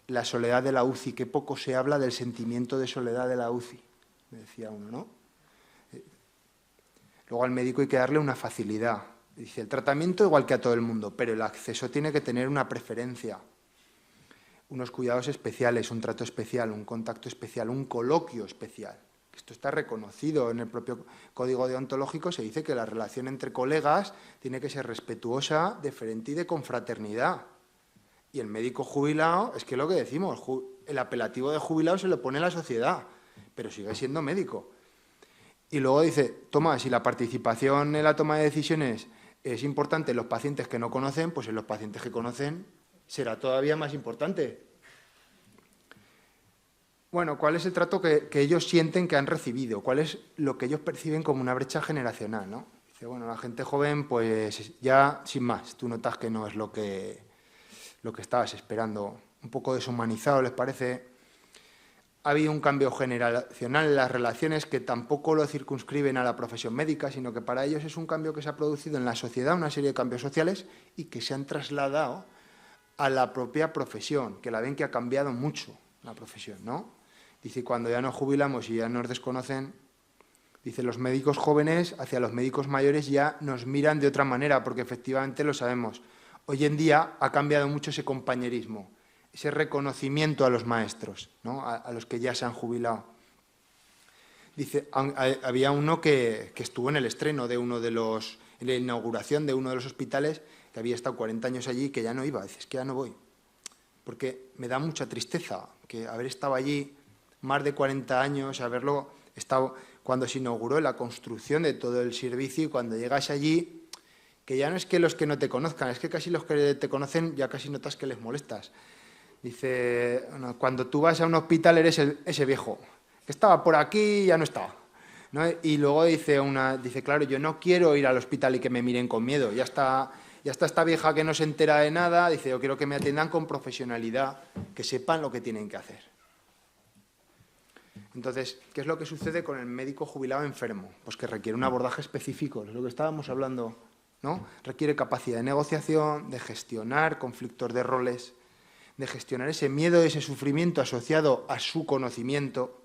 [SPEAKER 3] la soledad de la UCI, qué poco se habla del sentimiento de soledad de la UCI, me decía uno, ¿no? Luego al médico hay que darle una facilidad. Dice, el tratamiento igual que a todo el mundo, pero el acceso tiene que tener una preferencia, unos cuidados especiales, un trato especial, un contacto especial, un coloquio especial. Esto está reconocido en el propio Código Deontológico, se dice que la relación entre colegas tiene que ser respetuosa, deferente y de confraternidad. Y el médico jubilado, es que lo que decimos, el apelativo de jubilado se lo pone la sociedad, pero sigue siendo médico. Y luego dice, toma, si la participación en la toma de decisiones es importante en los pacientes que no conocen, pues en los pacientes que conocen será todavía más importante. Bueno, ¿cuál es el trato que ellos sienten que han recibido? ¿Cuál es lo que ellos perciben como una brecha generacional, ¿no? Dice, bueno, la gente joven, pues ya sin más, tú notas que no es lo que estabas esperando. Un poco deshumanizado, ¿les parece? Ha habido un cambio generacional en las relaciones que tampoco lo circunscriben a la profesión médica, sino que para ellos es un cambio que se ha producido en la sociedad, una serie de cambios sociales y que se han trasladado a la propia profesión, que la ven que ha cambiado mucho la profesión, ¿no? Dice, cuando ya nos jubilamos y ya nos desconocen, dice, los médicos jóvenes hacia los médicos mayores ya nos miran de otra manera, porque efectivamente lo sabemos. Hoy en día ha cambiado mucho ese compañerismo, ese reconocimiento a los maestros, ¿no? A los que ya se han jubilado. Dice, había uno que estuvo en el estreno de en la inauguración de uno de los hospitales, que había estado 40 años allí y que ya no iba. Dice, es que ya no voy, porque me da mucha tristeza que haber estado allí más de 40 años, haberlo estado cuando se inauguró la construcción de todo el servicio y cuando llegas allí, que ya no es que los que no te conozcan, es que casi los que te conocen ya casi notas que les molestas. Dice, bueno, cuando tú vas a un hospital eres ese viejo, que estaba por aquí y ya no estaba, ¿no? Y luego dice, claro, yo no quiero ir al hospital y que me miren con miedo, ya está esta vieja que no se entera de nada, dice, yo quiero que me atiendan con profesionalidad, que sepan lo que tienen que hacer. Entonces, ¿qué es lo que sucede con el médico jubilado enfermo? Pues que requiere un abordaje específico, es lo que estábamos hablando, ¿no? Requiere capacidad de negociación, de gestionar conflictos de roles, de gestionar ese miedo, ese sufrimiento asociado a su conocimiento.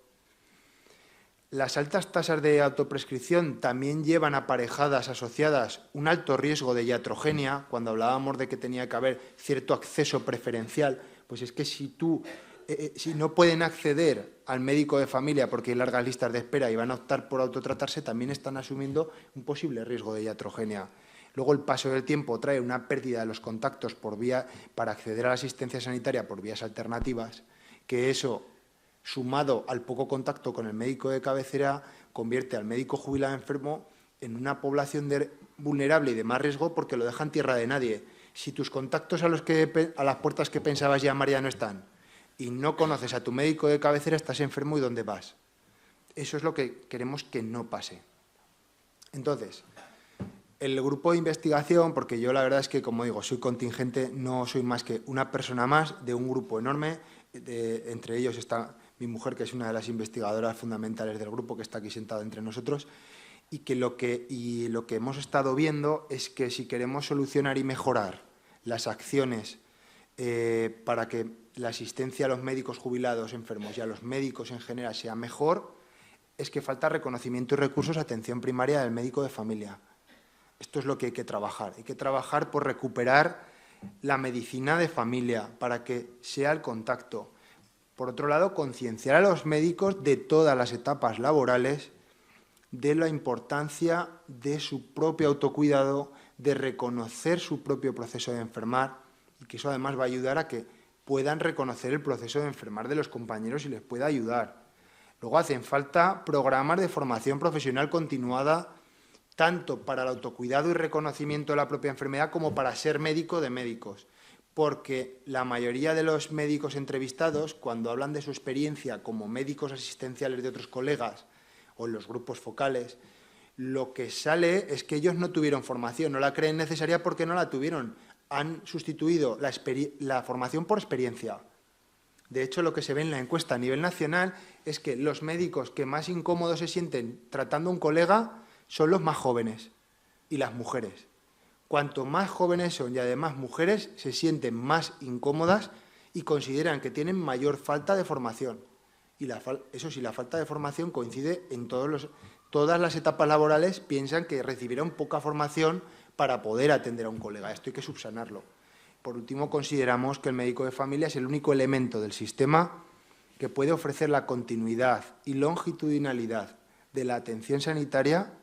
[SPEAKER 3] Las altas tasas de autoprescripción también llevan aparejadas, asociadas, un alto riesgo de iatrogenia. Cuando hablábamos de que tenía que haber cierto acceso preferencial, pues es que si no pueden acceder al médico de familia porque hay largas listas de espera y van a optar por autotratarse, también están asumiendo un posible riesgo de iatrogenia. Luego el paso del tiempo trae una pérdida de los contactos para acceder a la asistencia sanitaria por vías alternativas, que eso, sumado al poco contacto con el médico de cabecera, convierte al médico jubilado enfermo en una población vulnerable y de más riesgo porque lo dejan tierra de nadie. Si tus contactos a las puertas que pensabas llamar ya no están y no conoces a tu médico de cabecera, estás enfermo y ¿dónde vas? Eso es lo que queremos que no pase. Entonces, el grupo de investigación, porque yo la verdad es que, como digo, soy contingente, no soy más que una persona más de un grupo enorme, entre ellos está mi mujer, que es una de las investigadoras fundamentales del grupo, que está aquí sentada entre nosotros, y lo que hemos estado viendo es que si queremos solucionar y mejorar las acciones para que la asistencia a los médicos jubilados enfermos y a los médicos en general sea mejor, es que falta reconocimiento y recursos a atención primaria del médico de familia. Esto es lo que hay que trabajar. Hay que trabajar por recuperar la medicina de familia para que sea el contacto. Por otro lado, concienciar a los médicos de todas las etapas laborales de la importancia de su propio autocuidado, de reconocer su propio proceso de enfermar y que eso además va a ayudar a que puedan reconocer el proceso de enfermar de los compañeros y les pueda ayudar. Luego hacen falta programas de formación profesional continuada tanto para el autocuidado y reconocimiento de la propia enfermedad como para ser médico de médicos, porque la mayoría de los médicos entrevistados, cuando hablan de su experiencia como médicos asistenciales de otros colegas o en los grupos focales, lo que sale es que ellos no tuvieron formación, no la creen necesaria porque no la tuvieron, han sustituido la formación por experiencia. De hecho, lo que se ve en la encuesta a nivel nacional es que los médicos que más incómodos se sienten tratando a un colega son los más jóvenes y las mujeres. Cuanto más jóvenes son y además mujeres, se sienten más incómodas y consideran que tienen mayor falta de formación. Y eso sí, la falta de formación coincide en todas las etapas laborales, piensan que recibieron poca formación para poder atender a un colega. Esto hay que subsanarlo. Por último, consideramos que el médico de familia es el único elemento del sistema que puede ofrecer la continuidad y longitudinalidad de la atención sanitaria,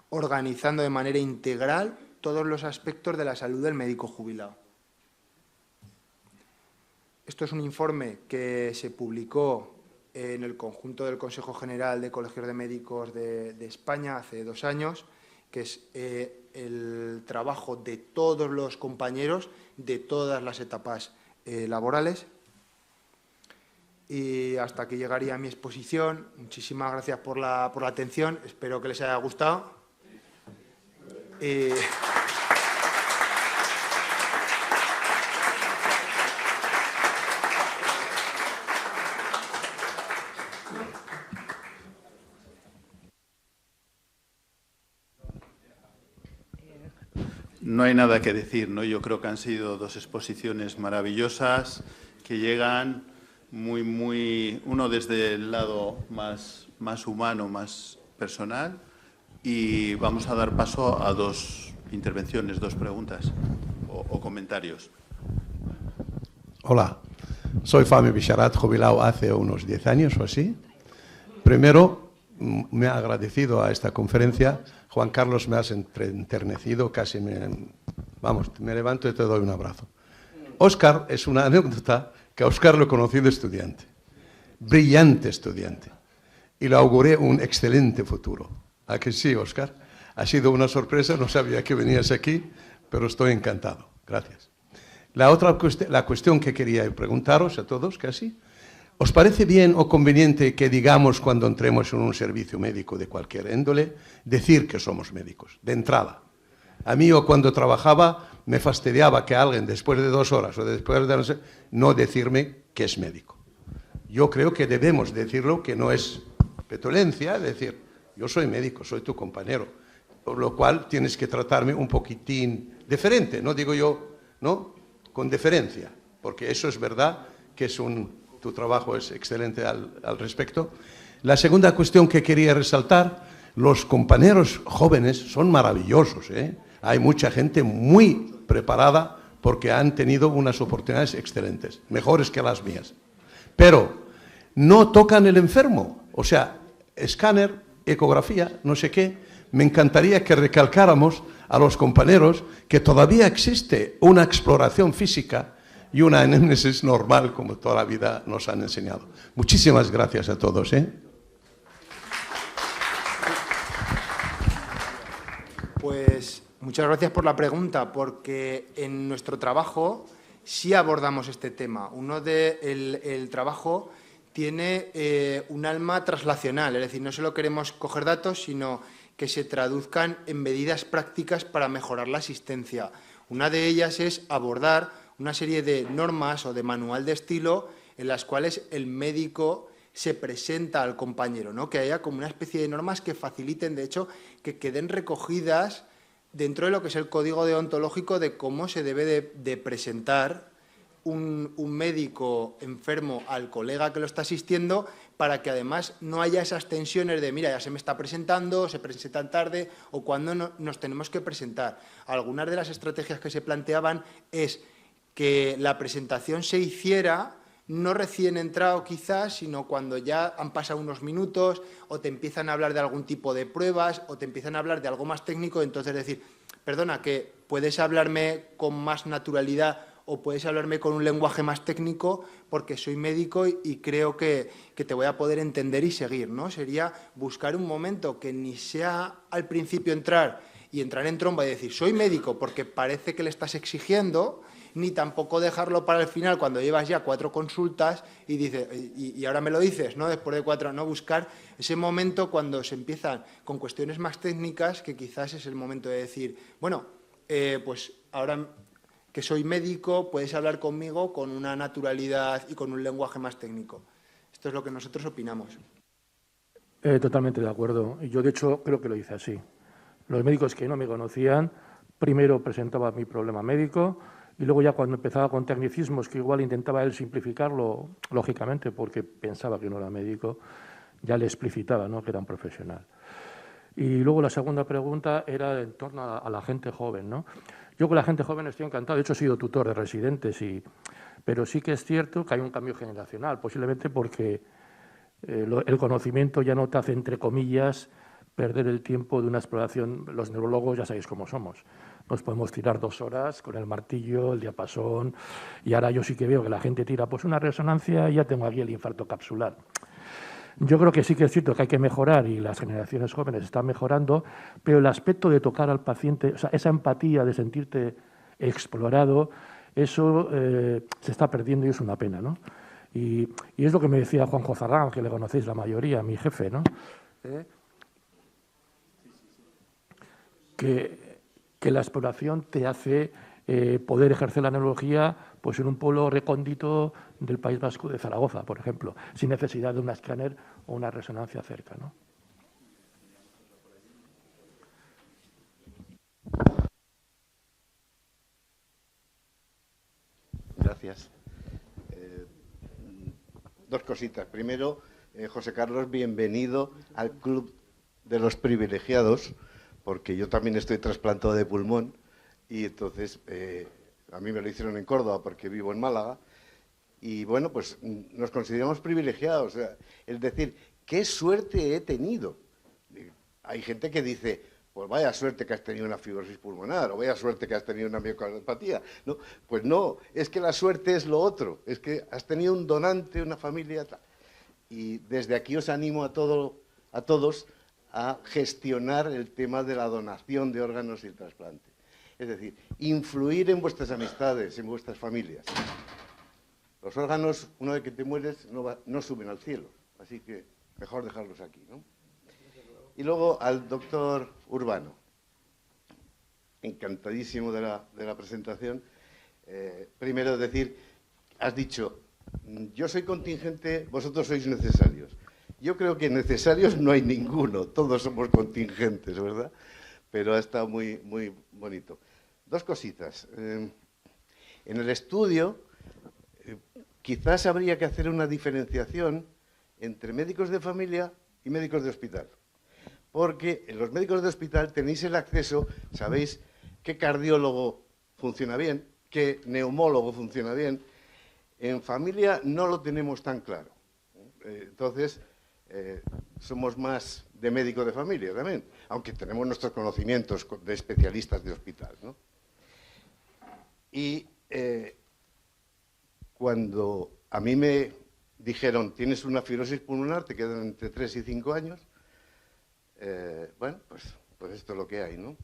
[SPEAKER 3] organizando de manera integral todos los aspectos de la salud del médico jubilado. Esto es un informe que se publicó en el conjunto del Consejo General de Colegios de Médicos de España hace 2 años, que es el trabajo de todos los compañeros de todas las etapas laborales. Y hasta aquí llegaría mi exposición. Muchísimas gracias por la atención. Espero que les haya gustado.
[SPEAKER 1] No hay nada que decir, ¿no? Yo creo que han sido 2 exposiciones maravillosas que llegan uno desde el lado más humano, más personal, y vamos a dar paso a 2 intervenciones, 2 preguntas o comentarios.
[SPEAKER 4] Hola, soy Fami Bicharat, jubilado hace unos 10 años o así. Primero, me ha agradecido a esta conferencia. Juan Carlos, me has enternecido, casi me levanto y te doy un abrazo. Óscar, es una anécdota que a Óscar lo he conocido estudiante, brillante estudiante, y le auguré un excelente futuro. ¿A que sí, Óscar? Ha sido una sorpresa, no sabía que venías aquí, pero estoy encantado. Gracias. La cuestión que quería preguntaros a todos, casi, ¿os parece bien o conveniente que digamos cuando entremos en un servicio médico de cualquier índole, decir que somos médicos, de entrada? A mí o cuando trabajaba me fastidiaba que alguien después de 2 horas o después de no decirme que es médico. Yo creo que debemos decirlo, que no es petulencia, decir, yo soy médico, soy tu compañero, por lo cual tienes que tratarme un poquitín diferente, no digo yo, ¿no? Con deferencia, porque eso es verdad que tu trabajo es excelente al respecto. La segunda cuestión que quería resaltar, los compañeros jóvenes son maravillosos, ¿eh? Hay mucha gente muy preparada porque han tenido unas oportunidades excelentes, mejores que las mías. Pero no tocan el enfermo, o sea, escáner, ecografía, no sé qué. Me encantaría que recalcáramos a los compañeros que todavía existe una exploración física y una anémnesis normal, como toda la vida nos han enseñado. Muchísimas gracias a todos, ¿eh?
[SPEAKER 3] Pues muchas gracias por la pregunta, porque en nuestro trabajo sí abordamos este tema. El trabajo tiene un alma translacional, es decir, no solo queremos coger datos, sino que se traduzcan en medidas prácticas para mejorar la asistencia. Una de ellas es abordar una serie de normas o de manual de estilo en las cuales el médico se presenta al compañero, ¿no? Que haya como una especie de normas que faciliten, de hecho, que queden recogidas dentro de lo que es el código deontológico de cómo se debe de presentar un médico enfermo al colega que lo está asistiendo, para que además no haya esas tensiones de, mira, ya se me está presentando, se presentan tarde o cuando nos tenemos que presentar. Algunas de las estrategias que se planteaban es que la presentación se hiciera no recién entrado quizás, sino cuando ya han pasado unos minutos o te empiezan a hablar de algún tipo de pruebas o te empiezan a hablar de algo más técnico, entonces decir, perdona, que puedes hablarme con más naturalidad o puedes hablarme con un lenguaje más técnico porque soy médico y creo que te voy a poder entender y seguir, ¿no? Sería buscar un momento que ni sea al principio entrar en tromba y decir soy médico porque parece que le estás exigiendo, ni tampoco dejarlo para el final cuando llevas ya 4 consultas y dices, y ahora me lo dices, ¿no? Después de 4, no, buscar ese momento cuando se empiezan con cuestiones más técnicas, que quizás es el momento de decir, bueno, pues ahora que soy médico, puedes hablar conmigo con una naturalidad y con un lenguaje más técnico. Esto es lo que nosotros opinamos.
[SPEAKER 2] Totalmente de acuerdo. Yo, de hecho, creo que lo hice así. Los médicos que no me conocían, primero presentaba mi problema médico y luego ya cuando empezaba con tecnicismos, que igual intentaba él simplificarlo, lógicamente, porque pensaba que no era médico, ya le explicitaba, ¿no?, que era un profesional. Y luego la segunda pregunta era en torno a la gente joven, ¿no? Yo con la gente joven estoy encantado. De hecho, he sido tutor de residentes, pero sí que es cierto que hay un cambio generacional, posiblemente porque el conocimiento ya no te hace, entre comillas, perder el tiempo de una exploración. Los neurólogos ya sabéis cómo somos. Nos podemos tirar 2 horas con el martillo, el diapasón, y ahora yo sí que veo que la gente tira pues una resonancia y ya tengo aquí el infarto capsular. Yo creo que sí que es cierto que hay que mejorar y las generaciones jóvenes están mejorando, pero el aspecto de tocar al paciente, o sea, esa empatía de sentirte explorado, eso se está perdiendo y es una pena, ¿no? Y es lo que me decía Juanjo Zarrán, que le conocéis la mayoría, mi jefe, ¿no? Que la exploración te hace poder ejercer la neurología pues en un pueblo recóndito del País Vasco, de Zaragoza, por ejemplo, sin necesidad de un escáner o una resonancia cerca, ¿no?
[SPEAKER 5] Gracias. 2 cositas. Primero, José Carlos, bienvenido al Club de los Privilegiados, porque yo también estoy trasplantado de pulmón y entonces a mí me lo hicieron en Córdoba porque vivo en Málaga y bueno, pues nos consideramos privilegiados. O sea, es decir, ¿qué suerte he tenido? Hay gente que dice, pues vaya suerte que has tenido una fibrosis pulmonar o vaya suerte que has tenido una miocardiopatía. No, pues no, es que la suerte es lo otro, es que has tenido un donante, una familia. Y desde aquí os animo a todos a gestionar el tema de la donación de órganos y el trasplante. Es decir, influir en vuestras amistades, en vuestras familias. Los órganos, una vez que te mueres, no suben al cielo, así que mejor dejarlos aquí, ¿no? Y luego al doctor Urbano, encantadísimo de la presentación. Primero decir, has dicho, yo soy contingente, vosotros sois necesarios. Yo creo que necesarios no hay ninguno, todos somos contingentes, ¿verdad? Pero ha estado muy, muy bonito. 2 cositas. En el estudio, quizás habría que hacer una diferenciación entre médicos de familia y médicos de hospital. Porque en los médicos de hospital tenéis el acceso, sabéis qué cardiólogo funciona bien, qué neumólogo funciona bien. En familia no lo tenemos tan claro. Entonces, somos más de médico de familia también, aunque tenemos nuestros conocimientos de especialistas de hospital, ¿no? Y cuando a mí me dijeron, tienes una fibrosis pulmonar, te quedan entre 3 y 5 años, bueno, pues esto es lo que hay, ¿no?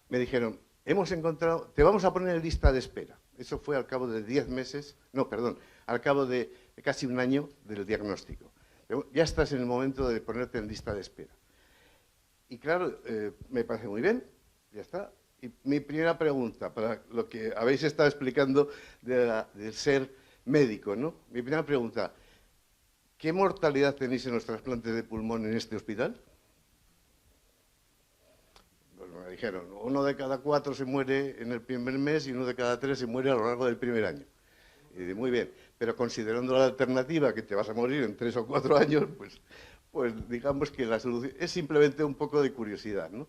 [SPEAKER 5] Me dijeron, hemos encontrado, te vamos a poner en lista de espera. Eso fue al cabo de 10 meses, no, perdón, al cabo de casi un año del diagnóstico. Ya estás en el momento de ponerte en lista de espera. Y claro, me parece muy bien, ya está. Y mi primera pregunta, para lo que habéis estado explicando de ser médico, ¿no? Mi primera pregunta, ¿qué mortalidad tenéis en los trasplantes de pulmón en este hospital? Pues me dijeron, 1 de cada 4 se muere en el primer mes y 1 de cada 3 se muere a lo largo del primer año. Y dije, muy bien, pero considerando la alternativa que te vas a morir en 3 o 4 años, pues digamos que la solución es simplemente un poco de curiosidad, ¿no?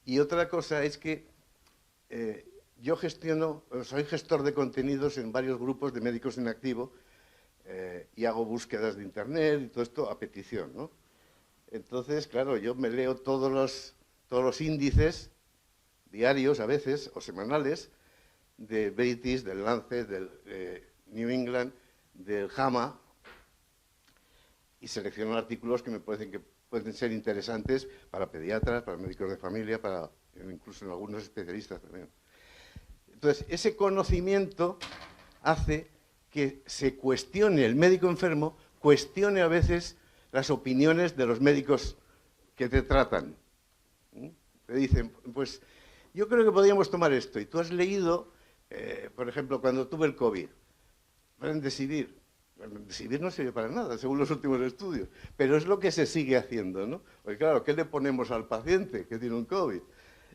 [SPEAKER 5] Y otra cosa es que yo soy gestor de contenidos en varios grupos de médicos en activo y hago búsquedas de internet y todo esto a petición, ¿no? Entonces, claro, yo me leo todos los índices diarios a veces o semanales de British, del Lancet, del New England, del JAMA y selecciono artículos que me parecen que pueden ser interesantes para pediatras, para médicos de familia, para incluso en algunos especialistas también. Entonces, ese conocimiento hace que se cuestione, el médico enfermo cuestione a veces las opiniones de los médicos que te tratan. Te dicen, pues yo creo que podríamos tomar esto. Y tú has leído, por ejemplo, cuando tuve el COVID, Remdesivir. Remdesivir no sirve para nada, según los últimos estudios, pero es lo que se sigue haciendo, ¿no? Porque claro, ¿qué le ponemos al paciente que tiene un COVID?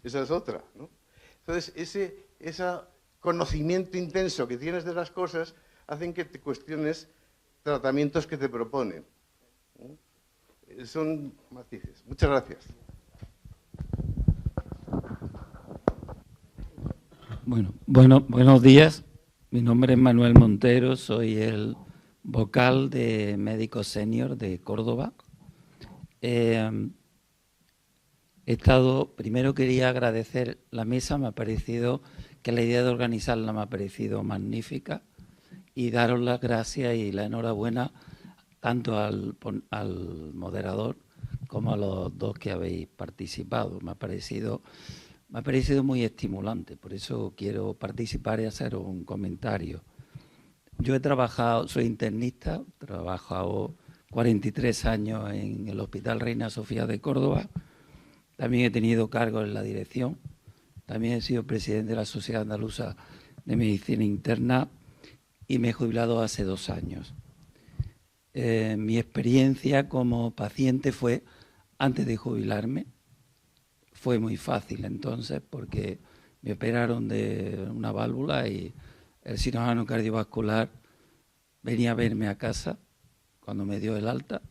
[SPEAKER 5] Esa es otra, ¿no? Entonces, ese conocimiento intenso que tienes de las cosas hacen que te cuestiones tratamientos que te proponen, ¿no? Son matices. Muchas gracias.
[SPEAKER 6] Buenos días. Mi nombre es Manuel Montero, soy el vocal de Médicos Senior de Córdoba. Primero quería agradecer la mesa, me ha parecido que la idea de organizarla me ha parecido magnífica, y daros las gracias y la enhorabuena tanto al moderador como a los dos que habéis participado. Me ha parecido muy estimulante, por eso quiero participar y hacer un comentario. Yo he trabajado, soy internista, he trabajado 43 años en el Hospital Reina Sofía de Córdoba, también he tenido cargos en la dirección, también he sido presidente de la Sociedad Andaluza de Medicina Interna y me he jubilado hace 2 años. Mi experiencia como paciente fue antes de jubilarme. Fue muy fácil entonces porque me operaron de una válvula y el cirujano cardiovascular venía a verme a casa cuando me dio el alta,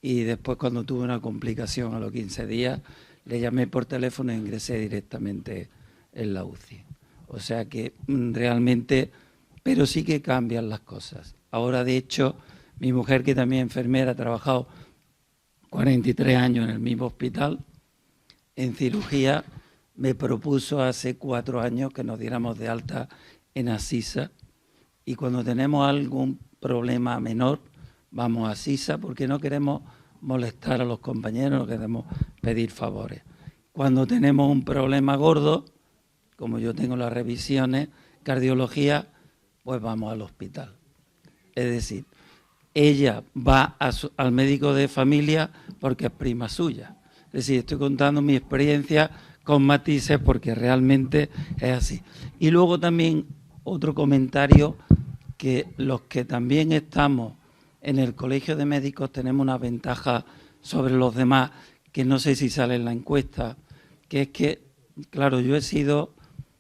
[SPEAKER 6] y después cuando tuve una complicación a los 15 días le llamé por teléfono e ingresé directamente en la UCI. O sea que realmente, pero sí que cambian las cosas. Ahora, de hecho, mi mujer, que también es enfermera, ha trabajado 43 años en el mismo hospital, en cirugía, me propuso hace 4 años que nos diéramos de alta en Asisa, y cuando tenemos algún problema menor vamos a Asisa porque no queremos molestar a los compañeros, no queremos pedir favores. Cuando tenemos un problema gordo, como yo tengo las revisiones, cardiología, pues vamos al hospital. Es decir, ella va al médico de familia porque es prima suya. Es decir, estoy contando mi experiencia con matices porque realmente es así. Y luego también otro comentario, que los que también estamos en el Colegio de Médicos tenemos una ventaja sobre los demás, que no sé si sale en la encuesta, que es que, claro, yo he sido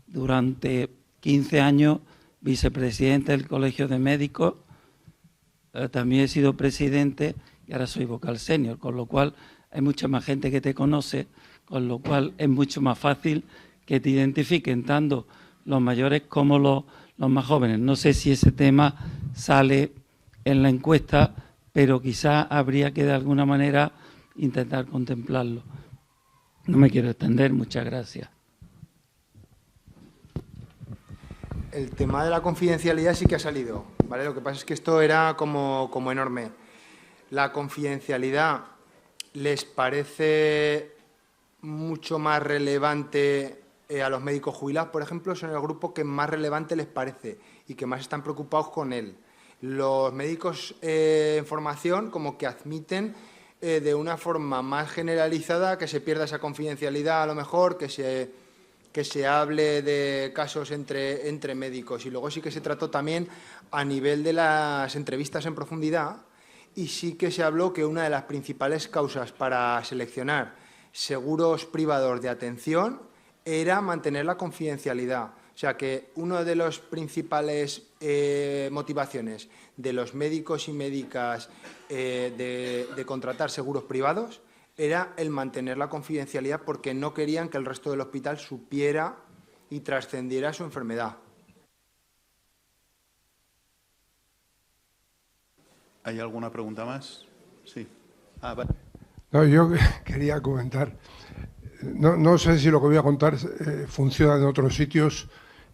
[SPEAKER 6] durante 15 años vicepresidente del Colegio de Médicos, también he sido presidente y ahora soy vocal senior, con lo cual hay mucha más gente que te conoce, con lo cual es mucho más fácil que te identifiquen tanto los mayores como los más jóvenes. No sé si ese tema sale en la encuesta, pero quizá habría que de alguna manera intentar contemplarlo. No me quiero extender, muchas gracias.
[SPEAKER 3] El tema de la confidencialidad sí que ha salido, ¿vale? Lo que pasa es que esto era como enorme. La confidencialidad les parece mucho más relevante a los médicos jubilados, por ejemplo, son el grupo que más relevante les parece y que más están preocupados con él. Los médicos en formación como que admiten de una forma más generalizada que se pierda esa confidencialidad, a lo mejor, que se hable de casos entre médicos. Y luego sí que se trató también a nivel de las entrevistas en profundidad, y sí que se habló que una de las principales causas para seleccionar seguros privados de atención era mantener la confidencialidad. O sea que una de las principales motivaciones de los médicos y médicas de contratar seguros privados era el mantener la confidencialidad, porque no querían que el resto del hospital supiera y trascendiera su enfermedad.
[SPEAKER 1] ¿Hay alguna pregunta más? Sí. Vale.
[SPEAKER 7] No, yo quería comentar. No sé si lo que voy a contar funciona en otros sitios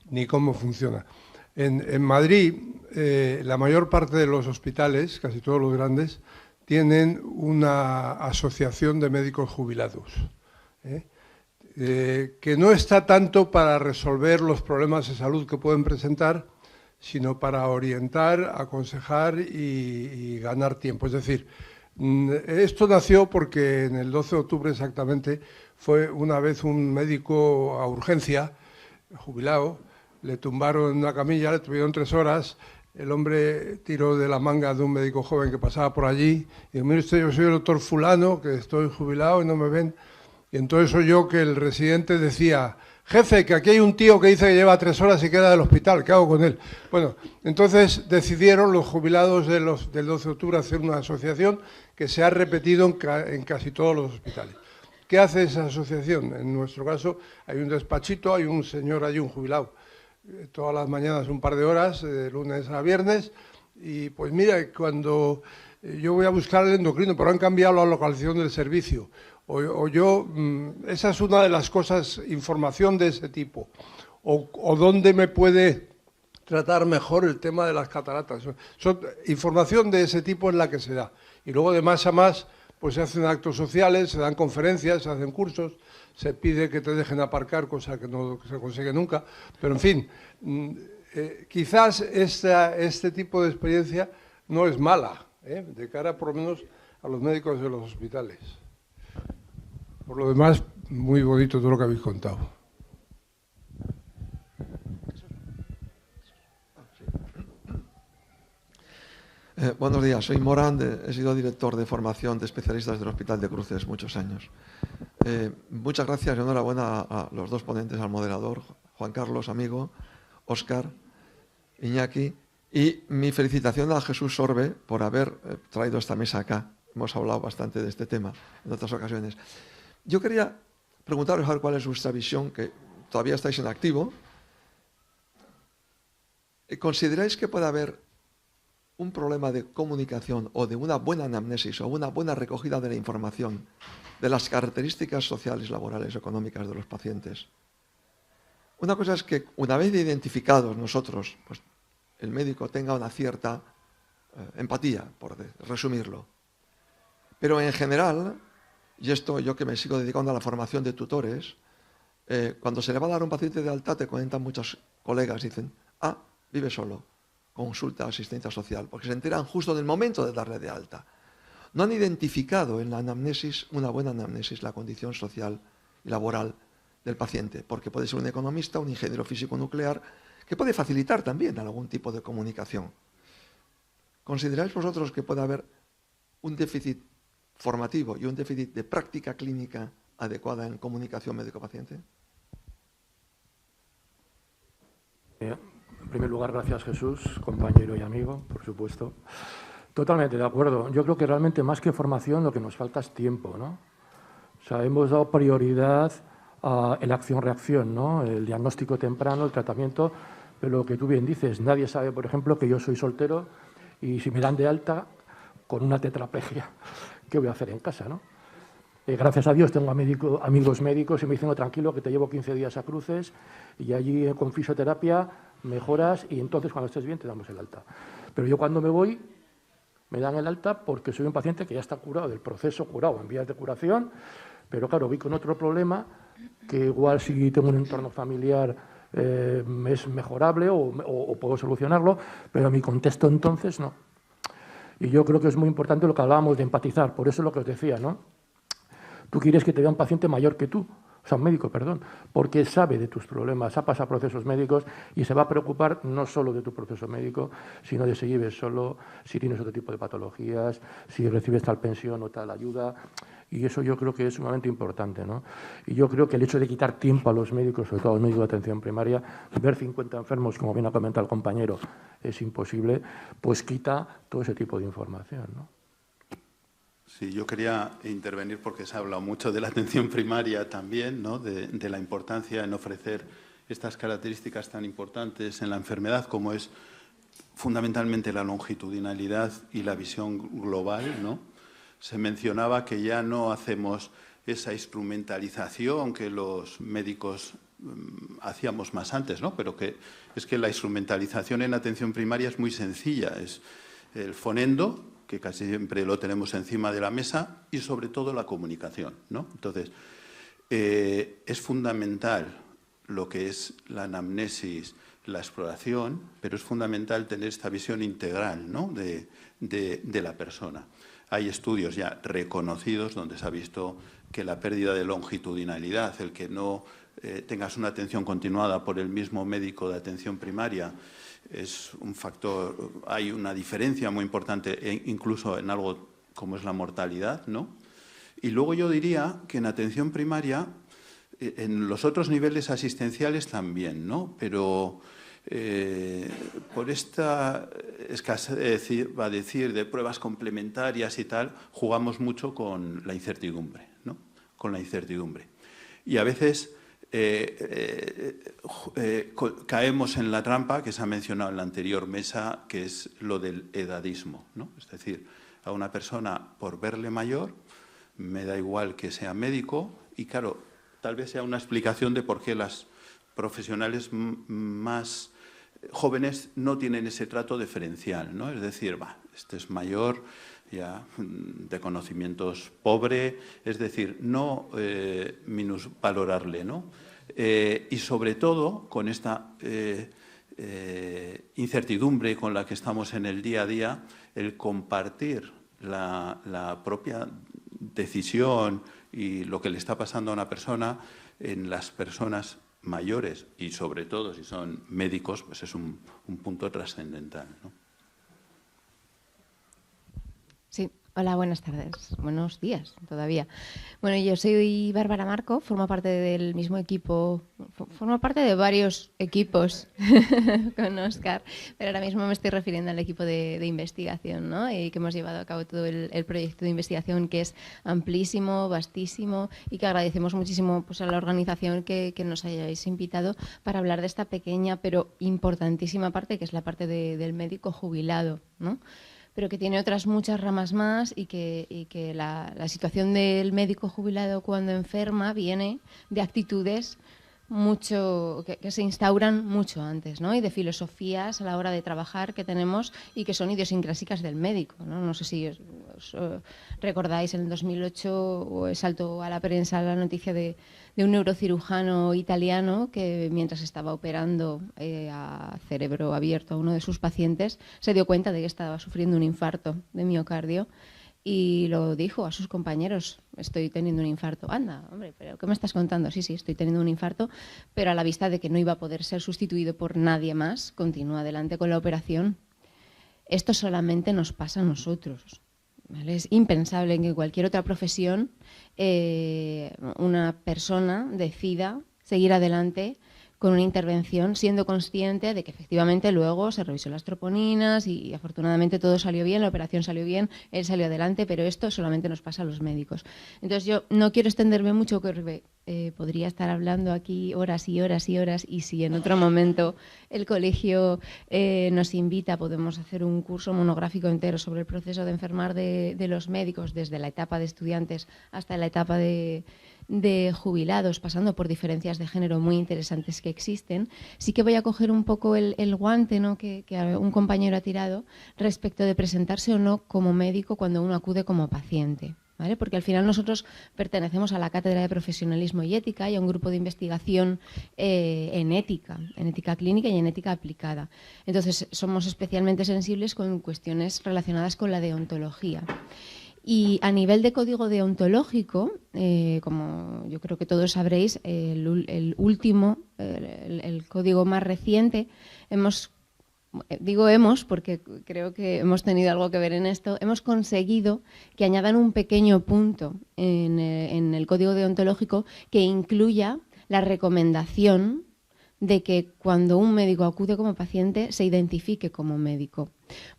[SPEAKER 7] ni cómo funciona. En Madrid, la mayor parte de los hospitales, casi todos los grandes, tienen una asociación de médicos jubilados, que no está tanto para resolver los problemas de salud que pueden presentar, sino para orientar, aconsejar y ganar tiempo. Es decir, esto nació porque en el 12 de octubre exactamente fue una vez un médico a urgencia, jubilado, le tumbaron en una camilla, le tuvieron 3 horas, el hombre tiró de la manga de un médico joven que pasaba por allí y dijo: mire usted, yo soy el doctor fulano, que estoy jubilado y no me ven. Y entonces oyó que el residente decía: jefe, que aquí hay un tío que dice que lleva 3 horas y queda del hospital, ¿qué hago con él? Bueno, entonces decidieron los jubilados del 12 de octubre hacer una asociación que se ha repetido en casi todos los hospitales. ¿Qué hace esa asociación? En nuestro caso hay un despachito, hay un señor allí, un jubilado, todas las mañanas un par de horas, de lunes a viernes, y pues mira, cuando yo voy a buscar el endocrino, pero han cambiado la localización del servicio, esa es una de las cosas, información de ese tipo, o dónde me puede tratar mejor el tema de las cataratas. Información de ese tipo es la que se da. Y luego de más a más, pues se hacen actos sociales, se dan conferencias, se hacen cursos, se pide que te dejen aparcar, cosa que no se consigue nunca. Pero en fin, quizás este tipo de experiencia no es mala, de cara por lo menos a los médicos de los hospitales. Por lo demás, muy bonito todo lo que habéis contado.
[SPEAKER 8] Buenos días, soy Morán, he sido director de formación de especialistas del Hospital de Cruces muchos años. Muchas gracias y enhorabuena a los 2 ponentes, al moderador, Juan Carlos, amigo, Óscar, Iñaki, y mi felicitación a Jesús Sorbe por haber traído esta mesa acá. Hemos hablado bastante de este tema en otras ocasiones. Yo quería preguntaros a ver cuál es vuestra visión, que todavía estáis en activo. ¿Consideráis que puede haber un problema de comunicación o de una buena anamnesis o una buena recogida de la información de las características sociales, laborales, económicas de los pacientes? Una cosa es que una vez identificados nosotros, pues el médico tenga una cierta empatía, por resumirlo. Pero en general, y esto yo que me sigo dedicando a la formación de tutores, cuando se le va a dar a un paciente de alta, te comentan muchos colegas, dicen: ah, vive solo, consulta asistencia social, porque se enteran justo del momento de darle de alta. No han identificado en la anamnesis, una buena anamnesis, la condición social y laboral del paciente, porque puede ser un economista, un ingeniero físico nuclear, que puede facilitar también algún tipo de comunicación. ¿Consideráis vosotros que puede haber un déficit formativo y un déficit de práctica clínica adecuada en comunicación médico-paciente?
[SPEAKER 2] En primer lugar, gracias Jesús, compañero y amigo, por supuesto. Totalmente de acuerdo. Yo creo que realmente más que formación lo que nos falta es tiempo, ¿no? O sea, hemos dado prioridad a la acción-reacción, ¿no? El diagnóstico temprano, el tratamiento, pero lo que tú bien dices, nadie sabe, por ejemplo, que yo soy soltero y si me dan de alta con una tetraplegia, ¿qué voy a hacer en casa, no? Gracias a Dios tengo amigos médicos y me dicen: tranquilo, que te llevo 15 días a Cruces y allí con fisioterapia mejoras y entonces cuando estés bien te damos el alta. Pero yo cuando me voy, me dan el alta porque soy un paciente que ya está curado, del proceso curado, en vías de curación, pero claro, voy con otro problema que igual si tengo un entorno familiar es mejorable o puedo solucionarlo, pero en mi contexto entonces no. Y yo creo que es muy importante lo que hablábamos de empatizar, por eso es lo que os decía, ¿no? Tú quieres que te vea un paciente mayor que tú, o sea, un médico, perdón, porque sabe de tus problemas, ha pasado procesos médicos y se va a preocupar no solo de tu proceso médico, sino de si vives solo, si tienes otro tipo de patologías, si recibes tal pensión o tal ayuda. Y eso yo creo que es sumamente importante, ¿no? Y yo creo que el hecho de quitar tiempo a los médicos, sobre todo a los médicos de atención primaria, ver 50 enfermos, como bien ha comentado el compañero, es imposible, pues quita todo ese tipo de información, ¿no?
[SPEAKER 1] Sí, yo quería intervenir porque se ha hablado mucho de la atención primaria también, ¿no? De la importancia en ofrecer estas características tan importantes en la enfermedad, como es fundamentalmente la longitudinalidad y la visión global, ¿no? Se mencionaba que ya no hacemos esa instrumentalización que los médicos hacíamos más antes, ¿no? Pero que es que la instrumentalización en atención primaria es muy sencilla, es el fonendo, que casi siempre lo tenemos encima de la mesa, y sobre todo la comunicación, ¿no? Entonces, es fundamental lo que es la anamnesis, la exploración, pero es fundamental tener esta visión integral, ¿no?, de la persona. Hay estudios ya reconocidos donde se ha visto que la pérdida de longitudinalidad, el que no tengas una atención continuada por el mismo médico de atención primaria, es un factor, hay una diferencia muy importante incluso en algo como es la mortalidad, ¿no? Y luego yo diría que en atención primaria, en los otros niveles asistenciales también, ¿no? Pero por esta escasez, va a decir, de pruebas complementarias y tal, jugamos mucho con la incertidumbre, ¿no? Con la incertidumbre. Y a veces caemos en la trampa que se ha mencionado en la anterior mesa, que es lo del edadismo, ¿no? Es decir, a una persona, por verle mayor, me da igual que sea médico, y claro, tal vez sea una explicación de por qué las profesionales más jóvenes no tienen ese trato diferencial, ¿no? Es decir, este es mayor, ya de conocimientos pobre, es decir, no minusvalorarle, ¿no? Y sobre todo con esta incertidumbre con la que estamos en el día a día, el compartir la propia decisión y lo que le está pasando a una persona en las personas mayores, y sobre todo si son médicos, pues es un punto trascendental, ¿no?
[SPEAKER 9] Sí, hola, buenas tardes, buenos días todavía. Bueno, yo soy Bárbara Marco, formo parte del mismo equipo, formo parte de varios equipos con Óscar, pero ahora mismo me estoy refiriendo al equipo de investigación, ¿no? Y que hemos llevado a cabo todo el proyecto de investigación, que es amplísimo, vastísimo, y que agradecemos muchísimo, pues, a la organización que nos hayáis invitado para hablar de esta pequeña pero importantísima parte, que es la parte del médico jubilado, ¿no? Pero que tiene otras muchas ramas más, y que la situación del médico jubilado cuando enferma viene de actitudes que se instauran mucho antes, ¿no? Y de filosofías a la hora de trabajar que tenemos y que son idiosincrásicas del médico, ¿no? No sé si os recordáis, en el 2008 saltó a la prensa la noticia de un neurocirujano italiano que, mientras estaba operando a cerebro abierto a uno de sus pacientes, se dio cuenta de que estaba sufriendo un infarto de miocardio y lo dijo a sus compañeros: estoy teniendo un infarto. Anda, hombre, ¿pero qué me estás contando? Sí, estoy teniendo un infarto, pero a la vista de que no iba a poder ser sustituido por nadie más, continúa adelante con la operación. Esto solamente nos pasa a nosotros, ¿vale? Es impensable en que cualquier otra profesión una persona decida seguir adelante con una intervención, siendo consciente de que efectivamente luego se revisó las troponinas y afortunadamente todo salió bien, la operación salió bien, él salió adelante, pero esto solamente nos pasa a los médicos. Entonces yo no quiero extenderme mucho, porque podría estar hablando aquí horas y horas y horas, y si en otro momento el colegio nos invita, podemos hacer un curso monográfico entero sobre el proceso de enfermar de los médicos, desde la etapa de estudiantes hasta la etapa de jubilados, pasando por diferencias de género muy interesantes que existen. Sí que voy a coger un poco el guante, ¿no?, que un compañero ha tirado respecto de presentarse o no como médico cuando uno acude como paciente, ¿vale? Porque al final nosotros pertenecemos a la Cátedra de Profesionalismo y Ética y a un grupo de investigación en ética clínica y en ética aplicada. Entonces somos especialmente sensibles con cuestiones relacionadas con la deontología. Y a nivel de código deontológico, como yo creo que todos sabréis, el código más reciente, digo porque creo que hemos tenido algo que ver en esto, hemos conseguido que añadan un pequeño punto en el código deontológico que incluya la recomendación de que cuando un médico acude como paciente se identifique como médico.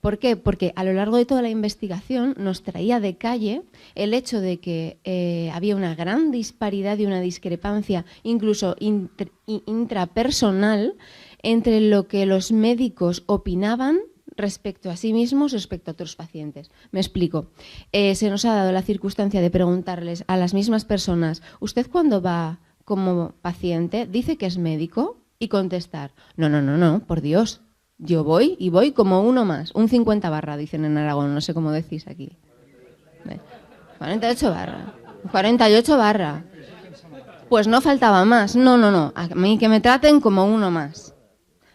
[SPEAKER 9] ¿Por qué? Porque a lo largo de toda la investigación nos traía de calle el hecho de que había una gran disparidad y una discrepancia, incluso intrapersonal, entre lo que los médicos opinaban respecto a sí mismos, respecto a otros pacientes. Me explico. Se nos ha dado la circunstancia de preguntarles a las mismas personas: ¿usted cuando va como paciente dice que es médico? Y contestar: no, por Dios, yo voy y voy como uno más. Un 50 barra, dicen en Aragón, no sé cómo decís aquí. 48 barra. 48 barra. Pues no faltaba más. No, a mí que me traten como uno más.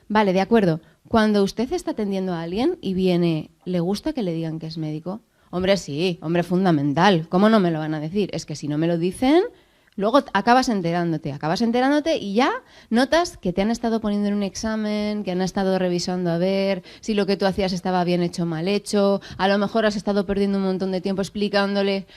[SPEAKER 9] Vale, de acuerdo. Cuando usted está atendiendo a alguien y viene, ¿le gusta que le digan que es médico? Hombre, sí, hombre, fundamental. ¿Cómo no me lo van a decir? Es que si no me lo dicen, luego acabas enterándote y ya notas que te han estado poniendo en un examen, que han estado revisando a ver si lo que tú hacías estaba bien hecho o mal hecho. A lo mejor has estado perdiendo un montón de tiempo explicándole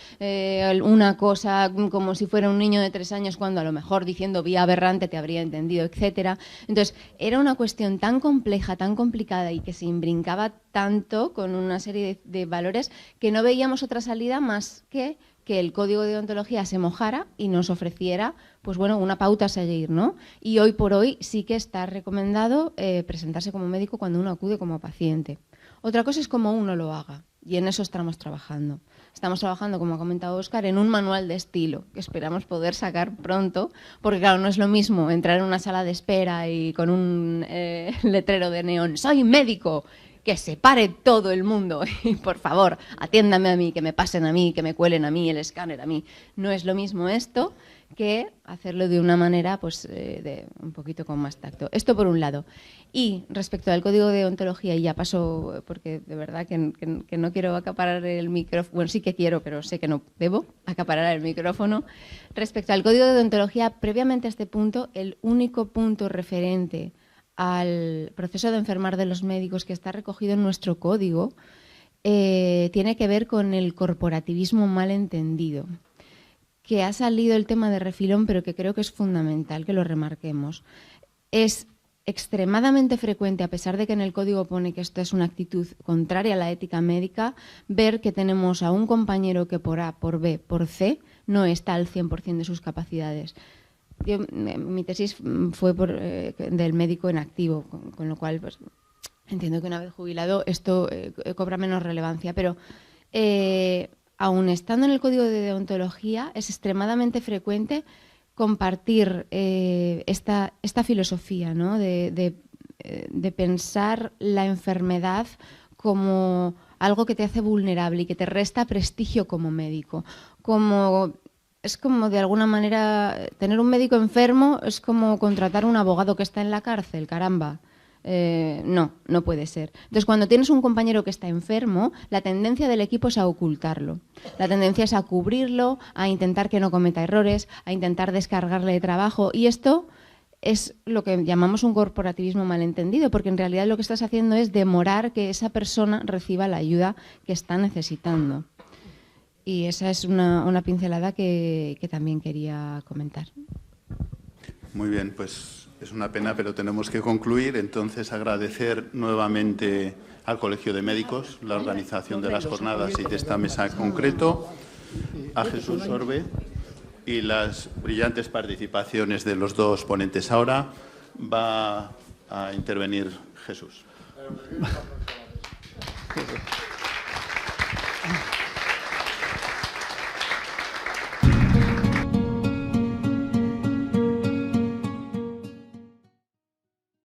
[SPEAKER 9] una cosa como si fuera un niño de 3 años, cuando a lo mejor diciendo vía aberrante te habría entendido, etcétera. Entonces, era una cuestión tan compleja, tan complicada y que se imbrincaba tanto con una serie de valores que no veíamos otra salida más que el código de deontología se mojara y nos ofreciera, pues bueno, una pauta a seguir, ¿no? Y hoy por hoy sí que está recomendado presentarse como médico cuando uno acude como paciente. Otra cosa es cómo uno lo haga, y en eso estamos trabajando. Estamos trabajando, como ha comentado Óscar, en un manual de estilo que esperamos poder sacar pronto, porque claro, no es lo mismo entrar en una sala de espera y con un letrero de neón, ¡soy médico!, que se pare todo el mundo y por favor, atiéndame a mí, que me pasen a mí, que me cuelen a mí, el escáner a mí. No es lo mismo esto que hacerlo de una manera pues un poquito con más tacto. Esto por un lado. Y respecto al código de deontología, y ya paso porque de verdad que no quiero acaparar el micrófono, bueno, sí que quiero, pero sé que no debo acaparar el micrófono. Respecto al código de deontología, previamente a este punto, el único punto referente al proceso de enfermar de los médicos que está recogido en nuestro código tiene que ver con el corporativismo mal entendido, que ha salido el tema de refilón, pero que creo que es fundamental que lo remarquemos. Es extremadamente frecuente, a pesar de que en el código pone que esto es una actitud contraria a la ética médica, ver que tenemos a un compañero que por A, por B, por C no está al 100% de sus capacidades. Mi tesis fue del médico en activo, con lo cual pues, entiendo que una vez jubilado esto cobra menos relevancia, pero aun estando en el código de deontología es extremadamente frecuente compartir esta filosofía, ¿no? de pensar la enfermedad como algo que te hace vulnerable y que te resta prestigio como médico, es como de alguna manera tener un médico enfermo es como contratar un abogado que está en la cárcel, caramba. No puede ser. Entonces, cuando tienes un compañero que está enfermo, la tendencia del equipo es a ocultarlo. La tendencia es a cubrirlo, a intentar que no cometa errores, a intentar descargarle de trabajo. Y esto es lo que llamamos un corporativismo malentendido, porque en realidad lo que estás haciendo es demorar que esa persona reciba la ayuda que está necesitando. Y esa es una pincelada que también quería comentar.
[SPEAKER 1] Muy bien, pues es una pena, pero tenemos que concluir. Entonces, agradecer nuevamente al Colegio de Médicos la organización de las jornadas y de esta mesa en concreto, a Jesús Orbe y las brillantes participaciones de los dos ponentes. Ahora va a intervenir Jesús.